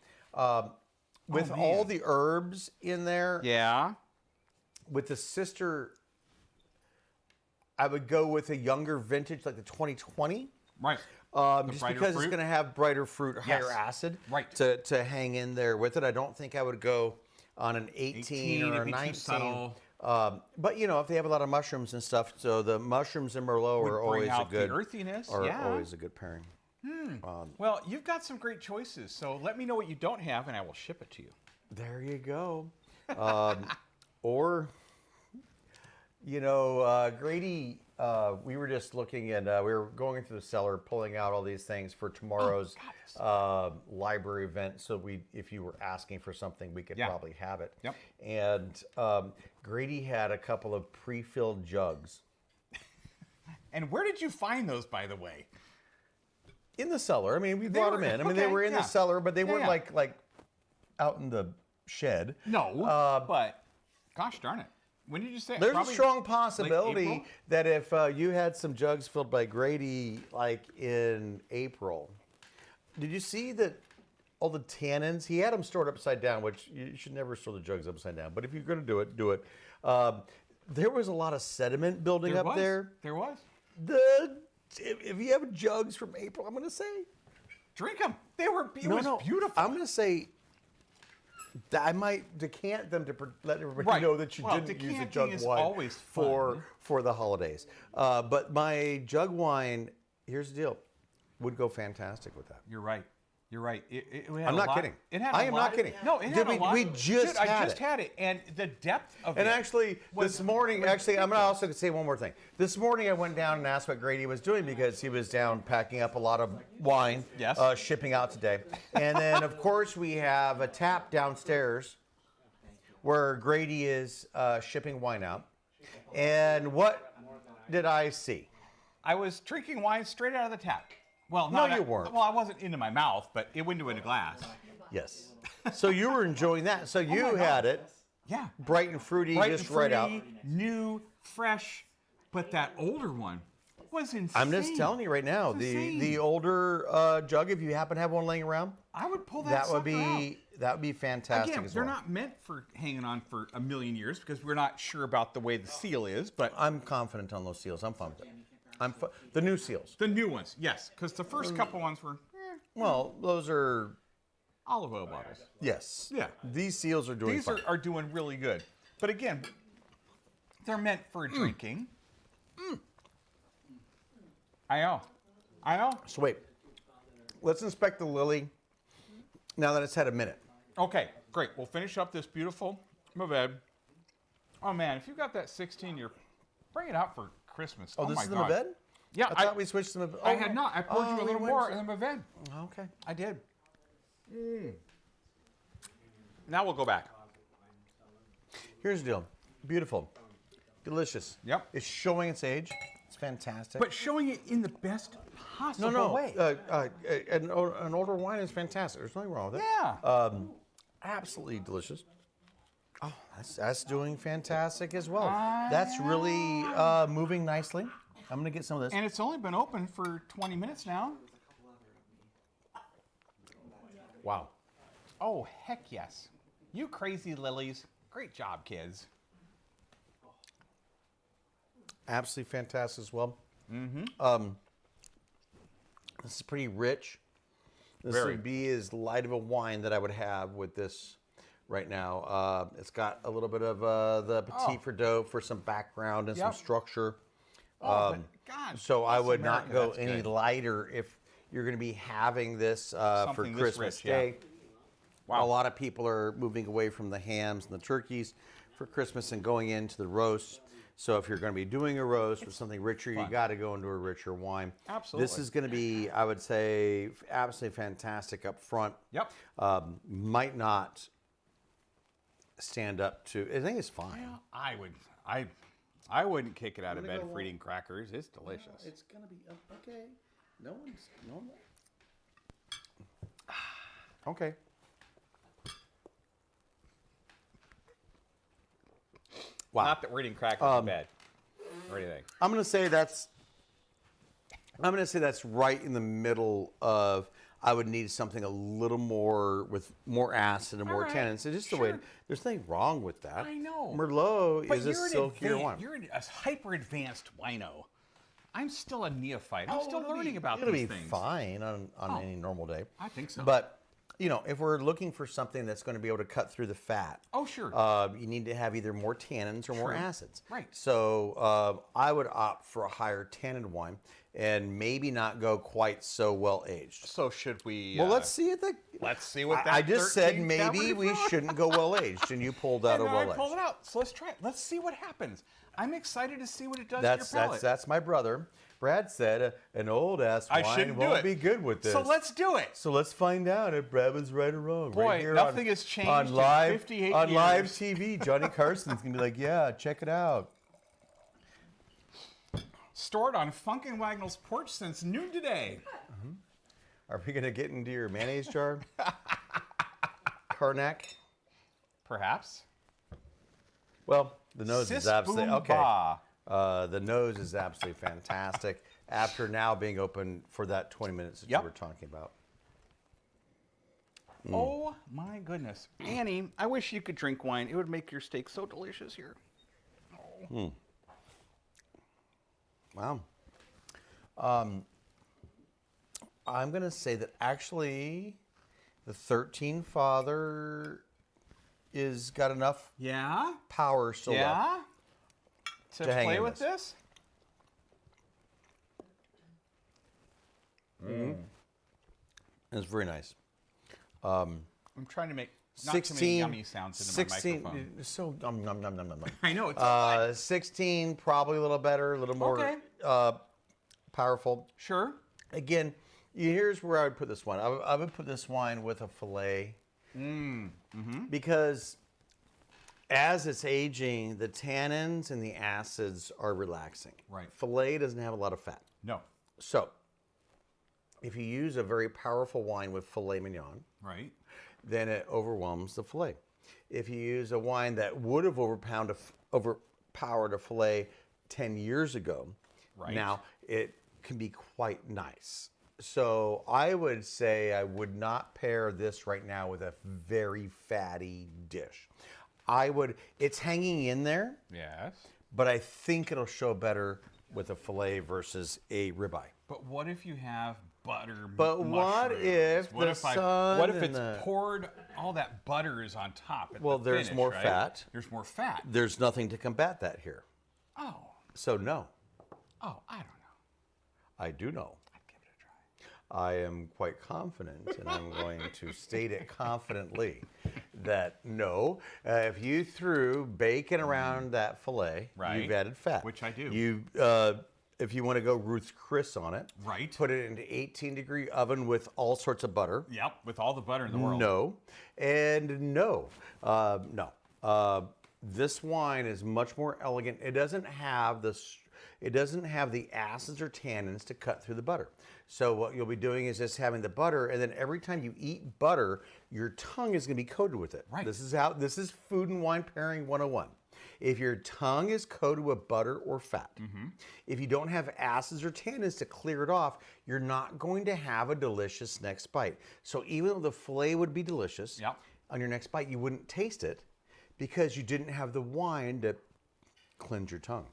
With man. all the herbs in there, Yeah. with the sister, I would go with a younger vintage like the 2020. Right. Just brighter because fruit? it's going to have brighter fruit, higher Yes. acid, Right. to hang in there with it. I don't think I would go on an 18 or it'd a be too 19. subtle. But you know, if they have a lot of mushrooms and stuff, so the mushrooms and Merlot Would are bring always a out good, the earthiness. are Yeah. always a good pairing. Well, you've got some great choices, so let me know what you don't have, and I will ship it to you. There you go. Or, you know, Grady, we were just looking and we were going through the cellar, pulling out all these things for tomorrow's library event. So if you were asking for something, we could Yeah. probably have it. Yep. And Grady had a couple of pre-filled jugs And where did you find those, by the way? in the cellar. I mean, we They brought were- them in. I mean, they okay, were in yeah. the cellar, but they Yeah, weren't yeah. like out in the shed. No, but gosh darn it. When did you say? There's Probably a strong late possibility April? that if you had some jugs filled by Grady, like in April, did you see that all the tannins. He had them stored upside down, which you should never store the jugs upside down. But if you're going to do it, do it. There was a lot of sediment building up there. There was. If you have jugs from April, I'm going to say Drink them. They were. It was beautiful. I'm going to say that I might decant them to let everybody know that you didn't use a jug is wine always fun. for the holidays. But my jug wine, here's the deal, would go fantastic with that. You're right. You're right. I'm not kidding. I am not kidding. No, it had a lot. We just Dude, had I just had it, and the depth of And it. actually, this morning, I'm going to also say one more thing. This morning, I went down and asked what Grady was doing because he was down packing up a lot of wine, Yes. Shipping out today. And then, of course, we have a tap downstairs where Grady is shipping wine out. And what did I see? I was drinking wine straight out of the tap. Well, No, not you weren't. Well, I wasn't into my mouth, but it went into a glass. Yes. So you were enjoying that. So you God. had it Yeah. bright and fruity, Bright just and right out. fruity, new, fresh. But that older one was insane. I'm just telling you right now, It's the insane. older jug, if you happen to have one laying around, I would pull that. that would sucker be fantastic Again, as they're well. not meant for hanging on for a million years because we're not sure about the way the seal is, but I'm confident on those seals. I'm fine with it. The new seals. the new ones, yes, because the first couple ones were Well, those are olive oil bottles. yes. Yeah. These seals are doing These fine. are doing really good. But again, they're meant for drinking. I know. So wait, let's inspect the lily. Now that it's had a minute. Okay, great. We'll finish up this beautiful Mourvedre. Oh man, if you got that 16, bring it out for Christmas. Oh, this my is the God. Mourvedre? Yeah, I thought we switched them. I had not. I poured you a little more in the Mourvedre. Okay. I did. Now we'll go back. Here's the deal. Beautiful. Delicious. Yep. It's showing its age. It's fantastic. But showing it in the best possible no. way. An older wine is fantastic. There's nothing wrong with it. Yeah. Absolutely delicious. Oh, that's doing fantastic as well. That's really moving nicely. I'm going to get some of this. And it's only been open for 20 minutes now. Wow. Oh, heck yes. You crazy lilies. Great job, kids. Absolutely fantastic as well. Mm-hmm. This is pretty rich. This Very. would be as light of a wine that I would have with this right now. It's got a little bit of the Petit Verdot for some background and some Yep. structure. Oh, but God. So I bless would not America, go that's any good. lighter if you're going to be having this for Something this Christmas rich, yeah. Day. Wow. A lot of people are moving away from the hams and the turkeys for Christmas and going into the roasts. So if you're going to be doing a roast with something richer, you got to go into a richer wine. Absolutely. This is going to be, I would say, absolutely fantastic up front. Yep. Might not stand up to. I think it's fine. I wouldn't kick it out of bed for eating crackers. It's delicious. It's going to be okay. No. Okay. Wow. Not that we're eating crackers in bed or anything. I'm going to say that's right in the middle of I would need something a little more with more acid and more right, tannins. It's just the way. sure. There's nothing wrong with that. I know. Merlot But is a silkier wine. You're a hyper advanced wino. I'm still a neophyte. I'm still learning about It'll these be things. fine on any normal day. I think so. But if we're looking for something that's going to be able to cut through the fat, Oh, sure. you need to have either more tannins or more True. acids. Right. So I would opt for a higher tannin wine and maybe not go quite so well aged. So should we? Well, let's see it. Let's see what that. I just said 13 maybe Cabernet we Franc- shouldn't go well aged, and you pulled out And a then well I pulled aged. it out. So let's try it. Let's see what happens. I'm excited to see what it does That's to your palate. that's my brother. Brad said an old ass I wine shouldn't do won't it. be good with this. So let's do it. So let's find out if Brad was right or wrong. Boy, right here nothing has changed on in live 58 on live years. TV. Johnny Carson's gonna be like, "Yeah, check it out." Stored on Funkin' Wagnall's porch since noon today. Are we gonna get into your mayonnaise jar, Karnak? Perhaps. Well, the nose is Sis absolutely boom okay. ba. The nose is absolutely fantastic. After now being open for that 20 minutes that Yep. you were talking about. Oh my goodness. Annie, I wish you could drink wine. It would make your steak so delicious here. Wow. I'm going to say that actually the 13 Father is got enough Yeah? power still left. Yeah? To hang play in with this. this? It's very nice. I'm trying to make not too many 16, yummy sounds into my 16, microphone. so nom, nom, nom, nom, nom, nom. I know, it's so good. 16, probably a little better, a little more Okay. powerful. Sure. Again, here's where I would put this wine. I would put this wine with a filet because as it's aging, the tannins and the acids are relaxing. Right. Filet doesn't have a lot of fat. No. So if you use a very powerful wine with filet mignon, Right. then it overwhelms the filet. If you use a wine that would have overpowered a filet 10 years ago, Right. now it can be quite nice. So I would say I would not pair this right now with a very fatty dish. It's hanging in there, Yes. but I think it'll show better with a filet versus a ribeye. But what if you have butter? But what mushrooms? if what the if I, sun What if and it's the- poured? All that butter is on top. At Well, the there's finish, more right? fat. There's more fat. There's nothing to combat that here. Oh. So no, Oh, I don't know. I do know. I'd give it a try. I am quite confident, and I'm going to state it confidently, that no, if you threw bacon around that fillet, Right. you've added fat. Which I do. You, if you want to go Ruth's Chris on it, Right. put it into 18-degree oven with all sorts of butter. Yep. With all the butter in the world. No, and no, no. This wine is much more elegant. It doesn't have the acids or tannins to cut through the butter. So what you'll be doing is just having the butter, and then every time you eat butter, your tongue is going to be coated with it. Right. This is food and wine pairing 101. If your tongue is coated with butter or fat, if you don't have acids or tannins to clear it off, you're not going to have a delicious next bite. So even though the filet would be delicious, Yep. on your next bite, you wouldn't taste it because you didn't have the wine to cleanse your tongue.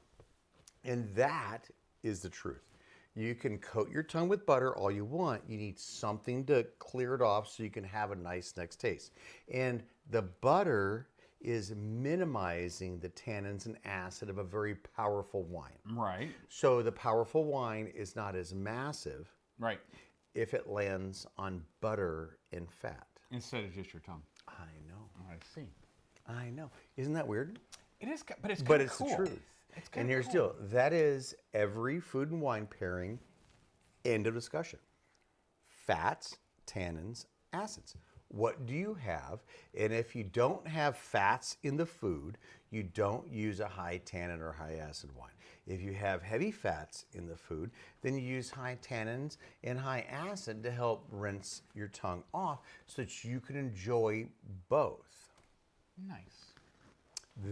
And that is the truth. You can coat your tongue with butter all you want. You need something to clear it off so you can have a nice next taste. And the butter is minimizing the tannins and acid of a very powerful wine. Right. So the powerful wine is not as massive Right. if it lands on butter and fat. Instead of just your tongue. I know. I see. I know. Isn't that weird? It is, but it's But kinda it's cool. the truth. It's And kinda here's the cool. deal. That is every food and wine pairing. End of discussion. Fats, tannins, acids. What do you have? And if you don't have fats in the food, you don't use a high tannin or high acid wine. If you have heavy fats in the food, then you use high tannins and high acid to help rinse your tongue off so that you can enjoy both. Nice.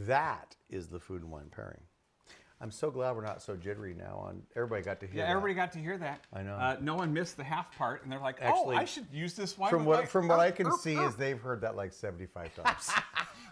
That is the food and wine pairing. I'm so glad we're not so jittery now. Everybody got to hear Yeah, that. everybody got to hear that. I know. No one missed the half part, and they're like, Actually, "Oh, I should use this wine." From with what my- from what I can see is they've heard that like 75 times.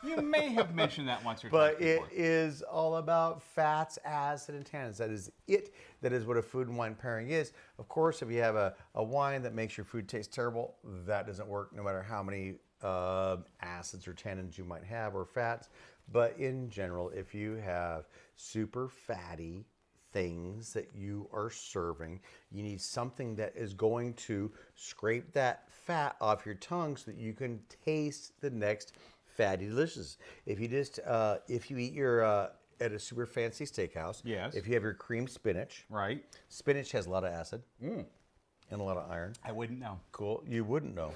You may have mentioned that once or But twice it before. is all about fats, acid, and tannins. That is it. That is what a food and wine pairing is. Of course, if you have a wine that makes your food taste terrible, that doesn't work no matter how many acids or tannins you might have or fats. But in general, if you have super fatty things that you are serving, you need something that is going to scrape that fat off your tongue so that you can taste the next fatty delicious. If you just if you eat your at a super fancy steakhouse, Yes. if you have your creamed spinach, Right? spinach has a lot of acid and a lot of iron. I wouldn't know. Cool. You wouldn't know.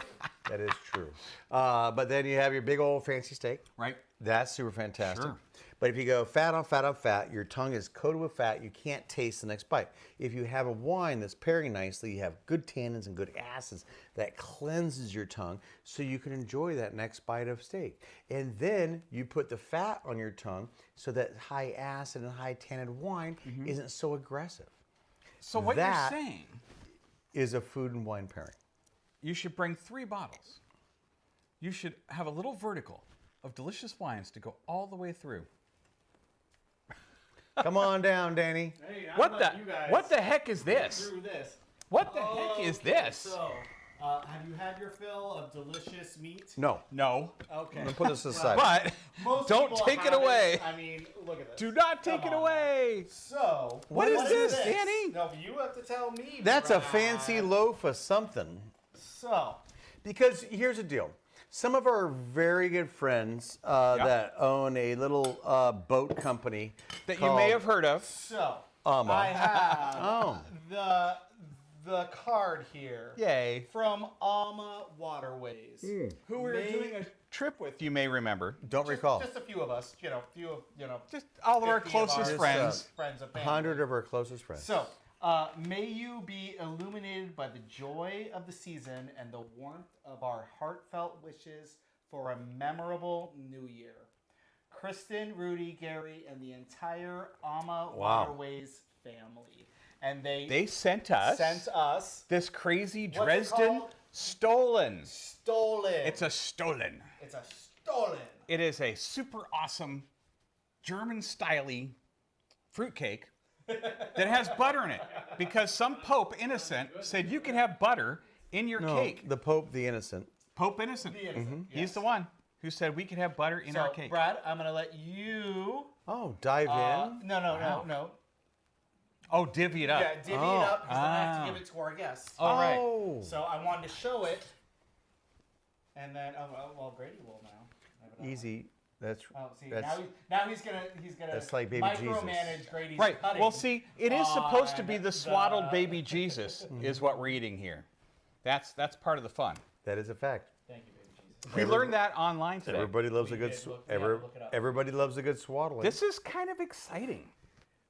That is true. But then you have your big old fancy steak. Right? That's super fantastic. Sure. But if you go fat on fat on fat, your tongue is coated with fat, you can't taste the next bite. If you have a wine that's pairing nicely, you have good tannins and good acids that cleanses your tongue so you can enjoy that next bite of steak. And then you put the fat on your tongue so that high acid and high tannin wine isn't so aggressive. So what That- you're saying, Is a food and wine pairing. you should bring 3 bottles. you should have a little vertical of delicious wines to go all the way through. Come on down, Danny. Hey, What the heck is this? Through this. What the heck is Okay, this? So, have you had your fill of delicious meat? No. No, Okay. Put this aside. but Most don't people take it haven't. away. I mean, look at this. Do not take Come it on away. now. So, What is this, Danny? No, you have to tell me. That's a Brad. fancy loaf of something. So, Because here's the deal. Some of our very good friends that own a little boat company That you may have heard of. Ama. I have Oh. the card here Yay. from Alma Waterways. Who we were doing a trip with, you may remember. Don't recall. Just a few of us, Just all of our 50 of closest our friends. friends of family. 100 of our closest friends. So, may you be illuminated by the joy of the season and the warmth of our heartfelt wishes for a memorable new year. Kristen, Rudy, Gary, and the entire Alma Waterways family. And They sent us this crazy What's it Dresden called? Stolen. stolen. It's a Stolen. It's a stolen. It is a super awesome German-styly fruitcake that has butter in it. Because some Pope Innocent said you can have butter in your No, cake. the Pope, the Innocent. Pope Innocent. The innocent, He's yes. the one who said we could have butter in So, our cake. Brad, I'm going to let you... Oh, dive in. No. Oh, divvy it up. Yeah, divvy Oh. it up because I have Ah. to give it to our guests. All right. Oh. So I wanted to show it, and then Grady will now. Have it on. Easy. That's Oh, see that's now he's gonna that's like baby micromanage Jesus. Grady's Right. cutting. Well, see, it is supposed to be on the swaddled baby Jesus, is what we're eating here. That's part of the fun. that is a fact. Thank you, baby Jesus. We learned that online today. Everybody loves We a good did look- we had to look it up. everybody loves a good swaddling. This is kind of exciting.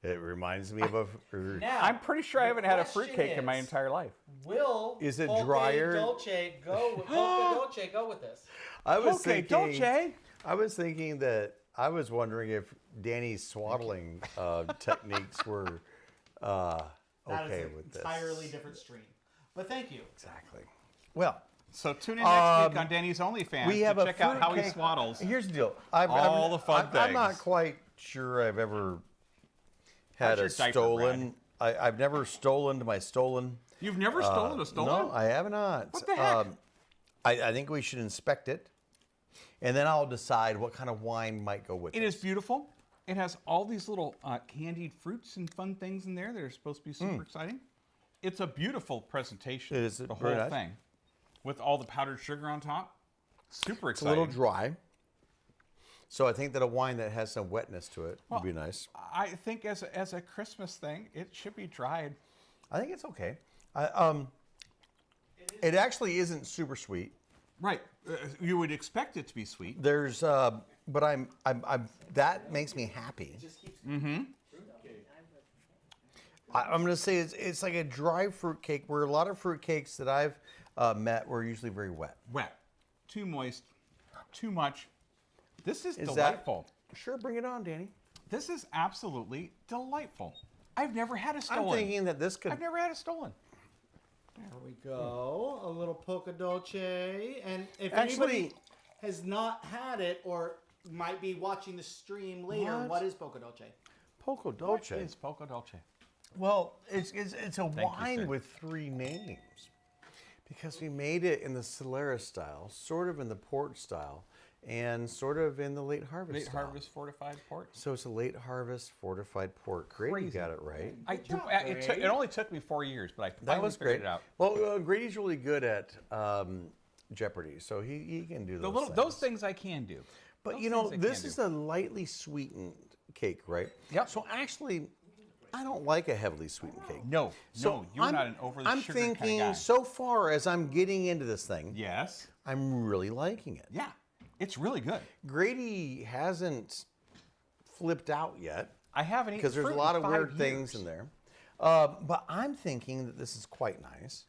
It reminds me of a Now, I'm pretty sure I haven't had a question fruitcake in my is, entire life. Will Is it Poke drier? Dolce go with Poke Dolce go with this? I was Okay, thinking Dolce. I was thinking that I was wondering if Danny's swaddling techniques were That okay is an with this. entirely different stream. But thank you. Exactly. Well, So tune in next week on Danny's OnlyFans we have to a check out how he fruitcake- swaddles. Here's the deal. All the fun I'm not things. quite sure I've ever had How's a your diaper, stolen. I've never stolen to my stolen. You've never stolen a stolen? No, I have not. What the heck? I think we should inspect it, and then I'll decide what kind of wine might go with it. It is beautiful. It has all these little candied fruits and fun things in there that are supposed to be super exciting. It's a beautiful presentation. It is the very whole nice. thing, with all the powdered sugar on top. Super It's a exciting. little dry. So I think that a wine that has some wetness to it would be nice. I think as a Christmas thing, it should be dried. I think it's okay. It actually isn't super sweet. Right. You would expect it to be sweet. There's, but I'm that makes me happy. I'm gonna say it's like a dry fruit cake, where a lot of fruit cakes that I've met were usually very wet. Wet. Too moist. Too much. This is Is delightful. that? Sure, bring it on, Danny. This is absolutely delightful. I've never had a stolen. I'm thinking that this could. I've never had a stolen. There we go. A little Poca Dolce. And if Actually- anybody has not had it or might be watching the stream later, what is Poca Dolce? Poco Dolce. What is Poco Dolce? Well, it's a you, wine sir. with three names, because we made it in the Solera style, sort of in the port style, and sort of in the late harvest Late style. harvest fortified port. So it's a late harvest fortified port. Great, you Crazy. got it right. It only took me 4 years, but I That finally was figured great. it out. Well, Grady's really good at Jeopardy, so he can do Those things I can do. But those you know, things I this can is do. a lightly sweetened cake, right? Yep. So actually, I don't like a heavily sweetened cake. No, So no, you're not an overly I'm sugared kind of thinking, guy. so far as I'm getting into this thing, Yes. I'm really liking it. Yeah. It's really good. Grady hasn't flipped out yet I haven't eaten because there's a fruit lot in of weird 5 things years. in there. But I'm thinking that this is quite nice.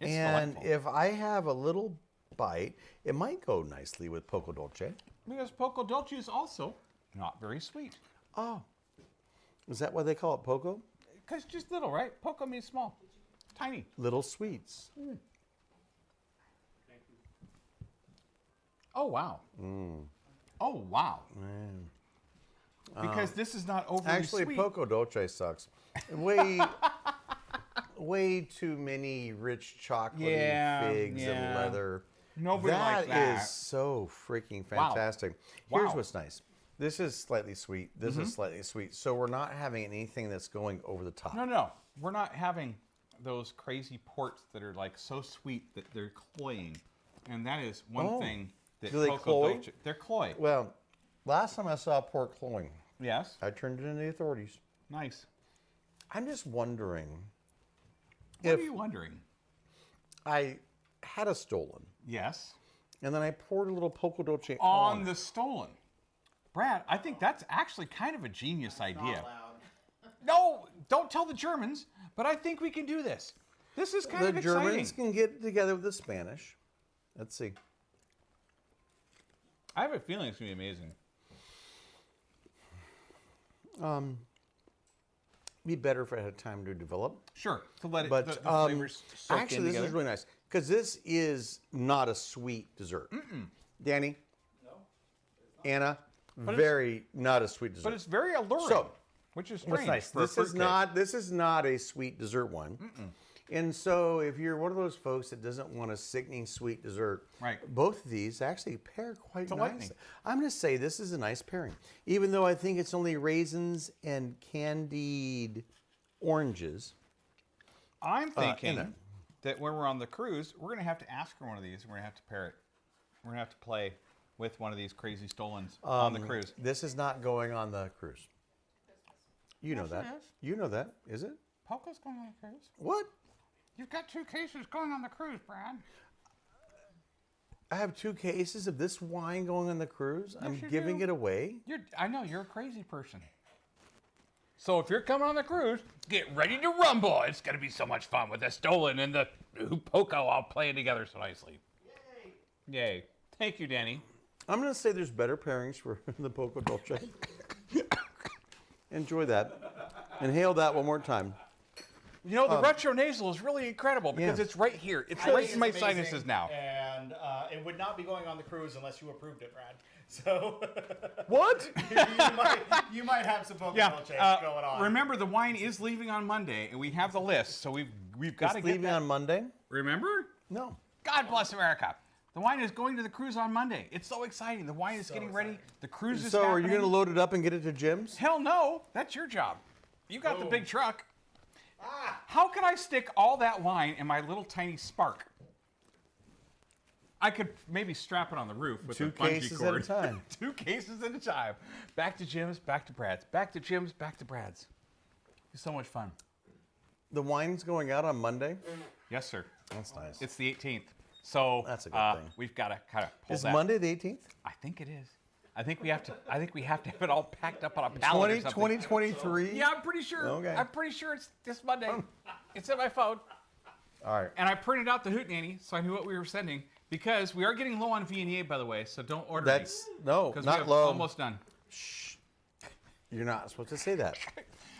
It's and delightful. if I have a little bite, it might go nicely with Poco Dolce. Because Poco Dolce is also not very sweet. Oh, is that why they call it Poco? Because just little, right? Poco means small. Tiny. Little sweets. Oh, wow. Oh, wow. Because this is not overly Actually, sweet. Poco Dolce sucks. Way, way too many rich chocolatey Yeah, figs and yeah. leather. Nobody likes That that. is so freaking Wow. fantastic. Wow. Here's what's nice. This is slightly sweet. This is slightly sweet. So we're not having anything that's going over the top. No. We're not having those crazy ports that are like so sweet that they're cloying. And that is one thing that Do they Poco cloy? Dolce. They're cloy. Well, last time I saw pork cloying, Yes. I turned it into the authorities. Nice. I'm just wondering What if are you wondering? I had a stolen Yes. and then I poured a little Poco Dolce On the stolen. Brad, I think that's actually kind of a genius idea. No, don't tell the Germans, but I think we can do this. This is kind The of exciting. Germans can get together with the Spanish. Let's see. I have a feeling it's going to be amazing. Be better if it had time to develop. Sure, to let it, But the flavors soak actually, in this together. is really nice because this is not a sweet dessert. Danny, Anna, very not a sweet dessert. But it's very alluring, So, which is what's strange. nice? for a This is fruitcake. not a sweet dessert one. And so, if you're one of those folks that doesn't want a sickening sweet dessert, Right. both of these actually pair quite Delightful. nicely. I'm going to say this is a nice pairing, even though I think it's only raisins and candied oranges. I'm in thinking it. that when we're on the cruise, we're going to have to ask for one of these. And we're going to have to pair it. We're going to have to play with one of these crazy stolens on the cruise. This is not going on the cruise. You know Yes, that. it is. You know that. Is it? Poco's going on the cruise. What? You've got 2 cases going on the cruise, Brad. I have 2 cases of this wine going on the cruise. I'm you giving do. it away. I know, you're a crazy person. So if you're coming on the cruise, get ready to rumble. It's going to be so much fun with the stolen and the Poco all playing together so nicely. Yay. Thank you, Danny. I'm going to say there's better pairings for the Poco Dolce. Enjoy that. Inhale that one more time. You know, the retro nasal is really incredible because yeah. it's right here. It's I right think in my it's amazing, sinuses now. And it would not be going on the cruise unless you approved it, Brad. So What? you might have some Poco Yeah. Dolce going on. Remember, the wine is leaving on Monday, and we have the list, so we've got to It's get leaving that. on Monday? Remember? No. God bless America. The wine is going to the cruise on Monday. It's so exciting. The wine is getting ready. The cruise is So are you happening. going to load it up and get it to Jim's? Hell no. That's your job. You got the big truck. How can I stick all that wine in my little tiny Spark? I could maybe strap it on the roof with 2 a bungee cases cord. at a time. 2 cases at a time. Back to Jim's, back to Brad's. Back to Jim's, back to Brad's. It's so much fun. The wine's going out on Monday? Yes, sir. That's nice. It's the 18th. So That's a good thing. We've got to kind of pull Is that. Monday the 18th? I think it is. I think we have to have it all packed up on a pallet or something. 2023? Yeah, I'm pretty sure. Okay. I'm pretty sure it's this Monday. It's in my phone. All right. And I printed out the hootenanny so I knew what we were sending because we are getting low on Viognier, by the way. So don't order That's, no, because we not have low. almost done. You're not supposed to say that.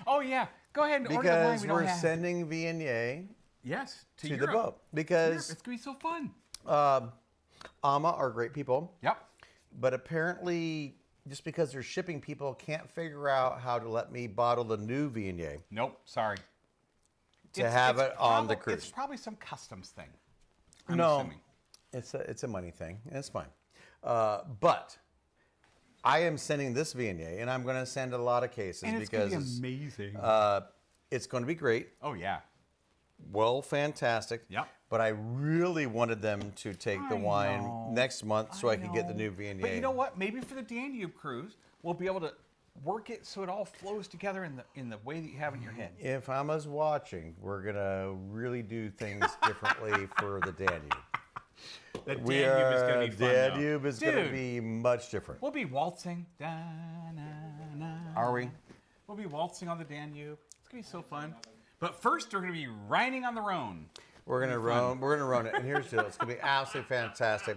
Oh yeah, go ahead and order the wine Because we don't we're have. sending Viognier Yes, to to Europe. the boat. Europe. Because It's gonna be so fun. AMA are great people. Yep. But apparently, just because they're shipping people, can't figure out how to let me bottle the new Viognier Nope. Sorry. to have it on the cruise. It's probably some customs thing. I'm No, assuming. it's a money thing. And it's fine. But I am sending this Viognier, and I'm going to send a lot of cases And it's because gonna be amazing. it's going to be great. Oh yeah. Well, fantastic. Yep. But I really wanted them to take the I wine know. next month so I could get the know. new Viognier. But you know what? Maybe for the Danube cruise, we'll be able to work it so it all flows together in the way that you have in your head. If Emma's watching, we're going to really do things differently for the Danube. The Danube We is are, going to be fun. though. Danube is going to Dude, be much different. We'll be waltzing. Da, na, na. Are we? We'll be waltzing on the Danube. It's going to be so fun. But first, we're going to be riding on the Rhone. We're gonna run. We're gonna run it, and here's the deal. It's gonna be absolutely fantastic.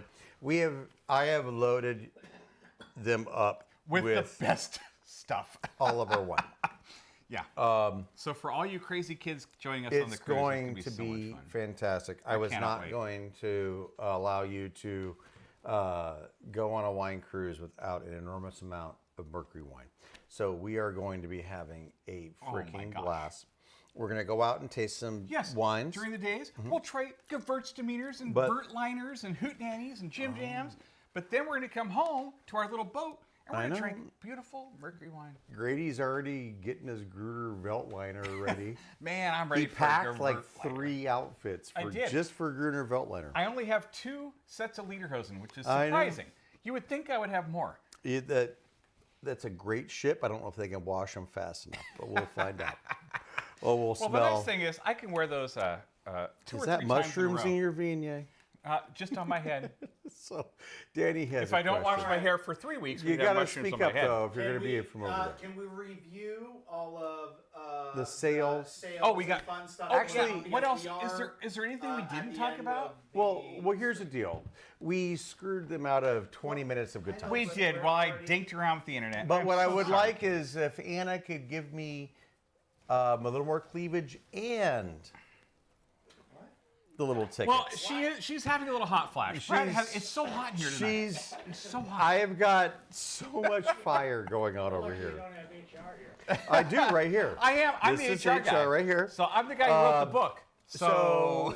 I have loaded them up With the best stuff. all of our wine. Yeah. So for all you crazy kids joining us on the It's cruise, going it's to gonna be be so much fun. fantastic. I was cannot not wait. going to allow you to go on a wine cruise without an enormous amount of Mercury wine. So we are going to be having a freaking gosh. blast. We're going to go out and taste some Yes, wines. during the days. We'll try Gewürztraminers and But- Bertliners and Hootenannies and Jim Jams. But then we're going to come home to our little boat and we're I going to know. drink beautiful Mercury wine. Grady's already getting his Gruner Veltliner ready. Man, I'm ready He for packed a like Gewürztraminer. 3 outfits I for did. just for Gruner Veltliner. I only have 2 sets of Lederhosen, which is I know. surprising. You would think I would have more. That's a great ship. I don't know if they can wash them fast enough, but we'll find out. Oh, we'll Well, smell. the nice thing is I can wear those 2 or 3 Is that times mushrooms in a in row. your vignette? Just on my head. So, Danny has. If a I don't wash question. my hair for 3 weeks, You we'd have gotta mushrooms speak on up my head. though if you're going to be from over there. Can we review all of The sales? Oh, we got and fun stuff? Oh, Actually, yeah. What else? Is there anything we didn't talk about? Well, here's the deal. We screwed them out of 20 minutes of good time. We did while I dinked around with the internet. But I'm what I so would sorry. like is if Anna could give me a little more cleavage and the little tickets. Well, she's having a little hot flash. Brad She's- it's so hot in here tonight. It's so hot. I have got so much fire going on over here. I do right here. I am. I'm This the is HR guy. right here. So I'm the guy who wrote the book. So,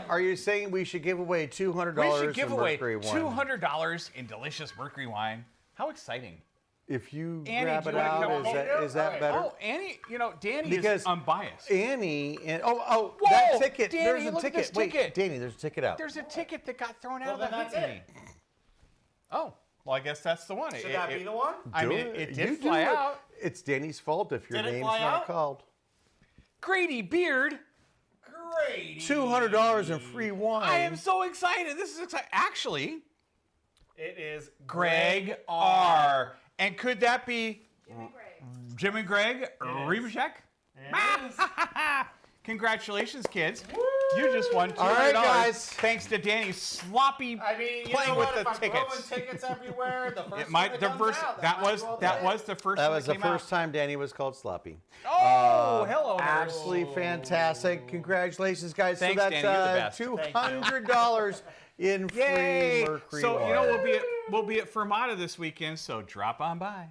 are you saying we should give away $200 we should give in away Mercury wine? $200 in delicious Mercury wine. How exciting! If you Annie, grab do it you wanna out, come is that better? Oh, Annie, Danny Because is unbiased. Annie and Whoa, that ticket. Danny, there's a look at ticket. this Wait, ticket. Danny, there's a ticket out. There's a ticket that got thrown out Well, of the then that's Hootenanny. Oh, well, I guess that's the one. Should that be the one? I Do mean, it You did do fly it. out. It's Danny's fault if your Did it name's fly not out? called. Grady Beard. Great. $200 in free wine. I am so excited. This is exciting. Actually, It is Greg R. And could that be Jimmy Gray. Jim and Greg Ribachek? Congratulations, kids. You just won $200. All right, guys. Thanks to Danny's sloppy I mean, you playing know with what? the if I'm tickets. throwing tickets everywhere, the first It might one the comes first out, that might was as well that do was it. the first That one was the came out. first time Danny was called Sloppy. Oh, hello, nerds. Absolutely fantastic. Congratulations, guys. Thanks, so Danny. that's You're the best. $200 in free Yay! Mercury So wine. you know we'll be at Fermata this weekend. So drop on by.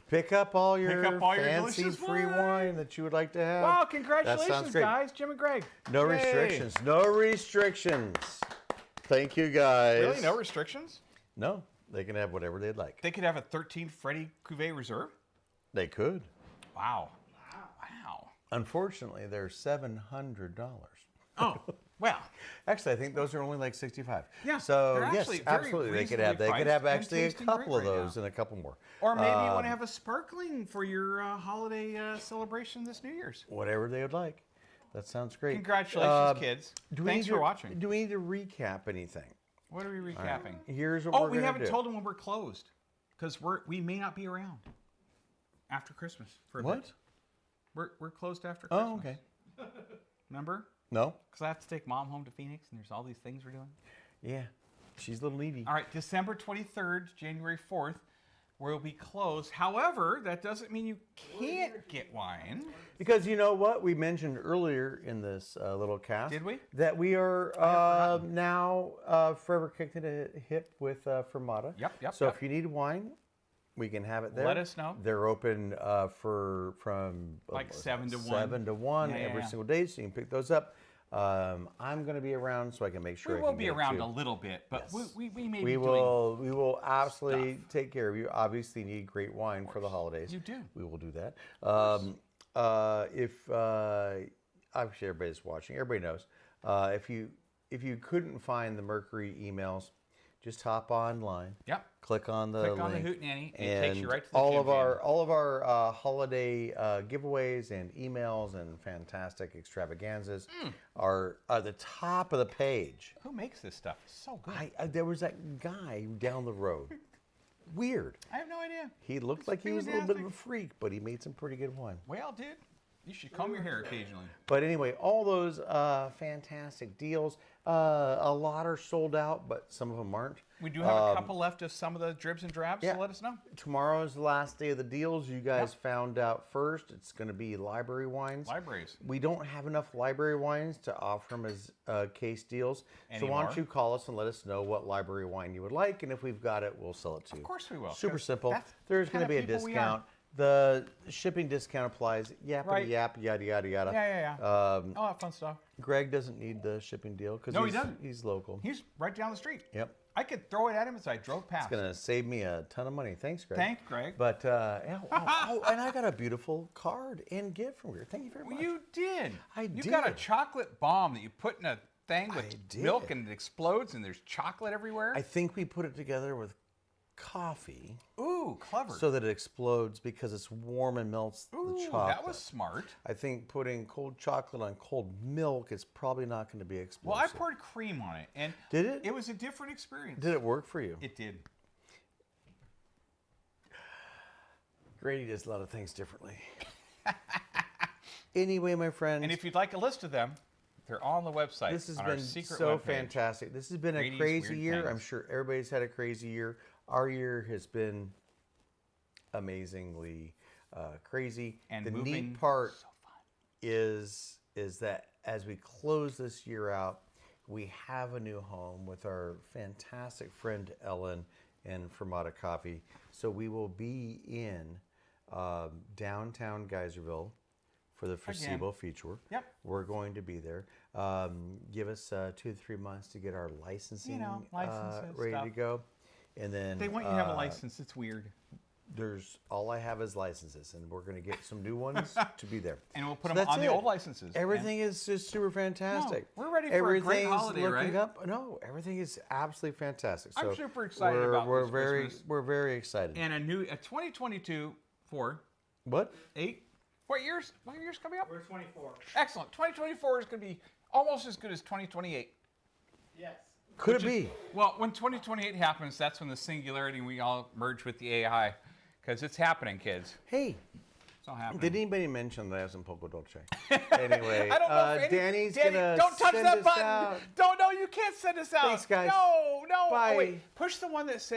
Pick up all your delicious fancy free wine. wine that you would like to have. Wow! That sounds Congratulations, great. guys, Jim and Greg. No Yay. restrictions. No restrictions. Thank you, guys. Really, no restrictions. No, they can have whatever they'd like. They could have a 13 Freddie Cuvée Reserve. They could. Wow. Wow. Unfortunately, they're $700. Oh, well. Actually, I think those are only like 65. Yeah, So they're yes, actually very absolutely, they could reasonably have. They could priced have and actually a tasting couple great of right those now. and a couple more. Or maybe you want to have a sparkling for your holiday celebration this New Year's. Whatever they would like. That sounds great. Congratulations, kids. Do we Thanks need for to- watching. Do we need to recap anything? What are we recapping? Here's what Oh, we're we gonna haven't do. told them when we're closed, because we may not be around after Christmas for a What? bit. We're closed after Christmas. Oh, okay. Remember? No. Because I have to take mom home to Phoenix, and there's all these things we're doing. Yeah. She's a little needy. All right, December 23rd, January 4th, we'll be closed. However, that doesn't mean you can't get wine. Because you know what? We mentioned earlier in this little cast. Did we? That we are now forever kicked to the hip with Fermata. Yep, So yep. if you need wine, we can have it there. Let us know. They're open from Like 7 to 1. 7 to 1 Yeah, every yeah. single day, so you can pick those up. I'm going to be around, so I can make sure We I will can be get it around too. a little bit, but Yes. we may be We doing... will absolutely take care of you. Obviously, need great wine for the holidays. You do. We will do that. If obviously everybody's watching, everybody knows. If you couldn't find the Mercury emails, just hop online. Yep. Click on the Click on the link, Hootenanny, it and takes you right to the all Jim of our holiday giveaways and emails and fantastic extravaganzas Hmm. are at the top of the page. Who makes this stuff? It's so good. There was that guy down the road. Weird. I have no idea. He looked like he was a little bit of a fantastic. freak, but he made some pretty good wine. Well, dude, You should comb your hair occasionally. But anyway, all those fantastic deals. A lot are sold out, but some of them aren't. We do have a couple left of some of the dribs and drabs, yeah. so let us know. Tomorrow's the last day of the deals. You guys found out first. It's going to be library wines. Libraries. We don't have enough library wines to offer them as case deals. So why Anymore. don't you call us and let us know what library wine you would like, and if we've got it, we'll sell it to you. Of course we will. Super 'cause simple. that's There's the going to kind be a of people we are. discount. The shipping discount applies. Yappity Right. yap, yada yada yada. Yeah. All that fun stuff. Greg doesn't need the shipping deal because No, he doesn't. he's local. He's right down the street. Yep. I could throw it at him as I drove past. It's gonna save me a ton of money. Thanks, Greg. Thanks, Greg. But and I got a beautiful card and gift from you. Thank you very much. You did. I You got a did. chocolate bomb that you put in a thing with did. milk and it explodes and there's chocolate everywhere. I think we put it together with coffee Ooh, clever. so that it explodes because it's warm and melts Ooh, the chocolate. that was smart. I think putting cold chocolate on cold milk is probably not going to be explosive. Well, I poured cream on it, and Did it? It was a different experience. Did it work for you? It did. Grady does a lot of things differently. Anyway, my friends, And if you'd like a list of them, they're all on the website. this has on our been secret so webpage. fantastic. This has been a Grady's crazy Weird year. Things. I'm sure everybody's had a crazy year. Our year has been amazingly crazy. And the moving neat part so fun. is that as we close this year out, we have a new home with our fantastic friend Ellen and Fermata Coffee. So we will be in downtown Geyserville for the foreseeable future. Yep. We're going to be there. Give us 2 to 3 months to get our licensing licenses, ready to stuff. go. And then They want you to have a license. It's weird. There's all I have is licenses, and we're going to get some new ones to be there. And we'll put So them that's on the it. old licenses. Everything is just super fantastic. No, we're ready for a great Everything's holiday, looking right? up. No, everything is absolutely fantastic. I'm So super excited we're, about we're this very Christmas. we're very excited. And a 2022 for What? 8. What year's coming up? We're 24. Excellent. 2024 is going to be almost as good as 2028. Yes. Could Which it is- be? Well, when 2028 happens, that's when the singularity and we all merge with the AI. Because it's happening, kids. Hey, It's all happening. did anybody mention that I have some Poco Dolce? Anyway, I don't know if any, Danny's Danny, gonna don't touch send that us button. out. No, you can't send us out. Thanks, guys. No. Bye. Oh, wait, push the one that says.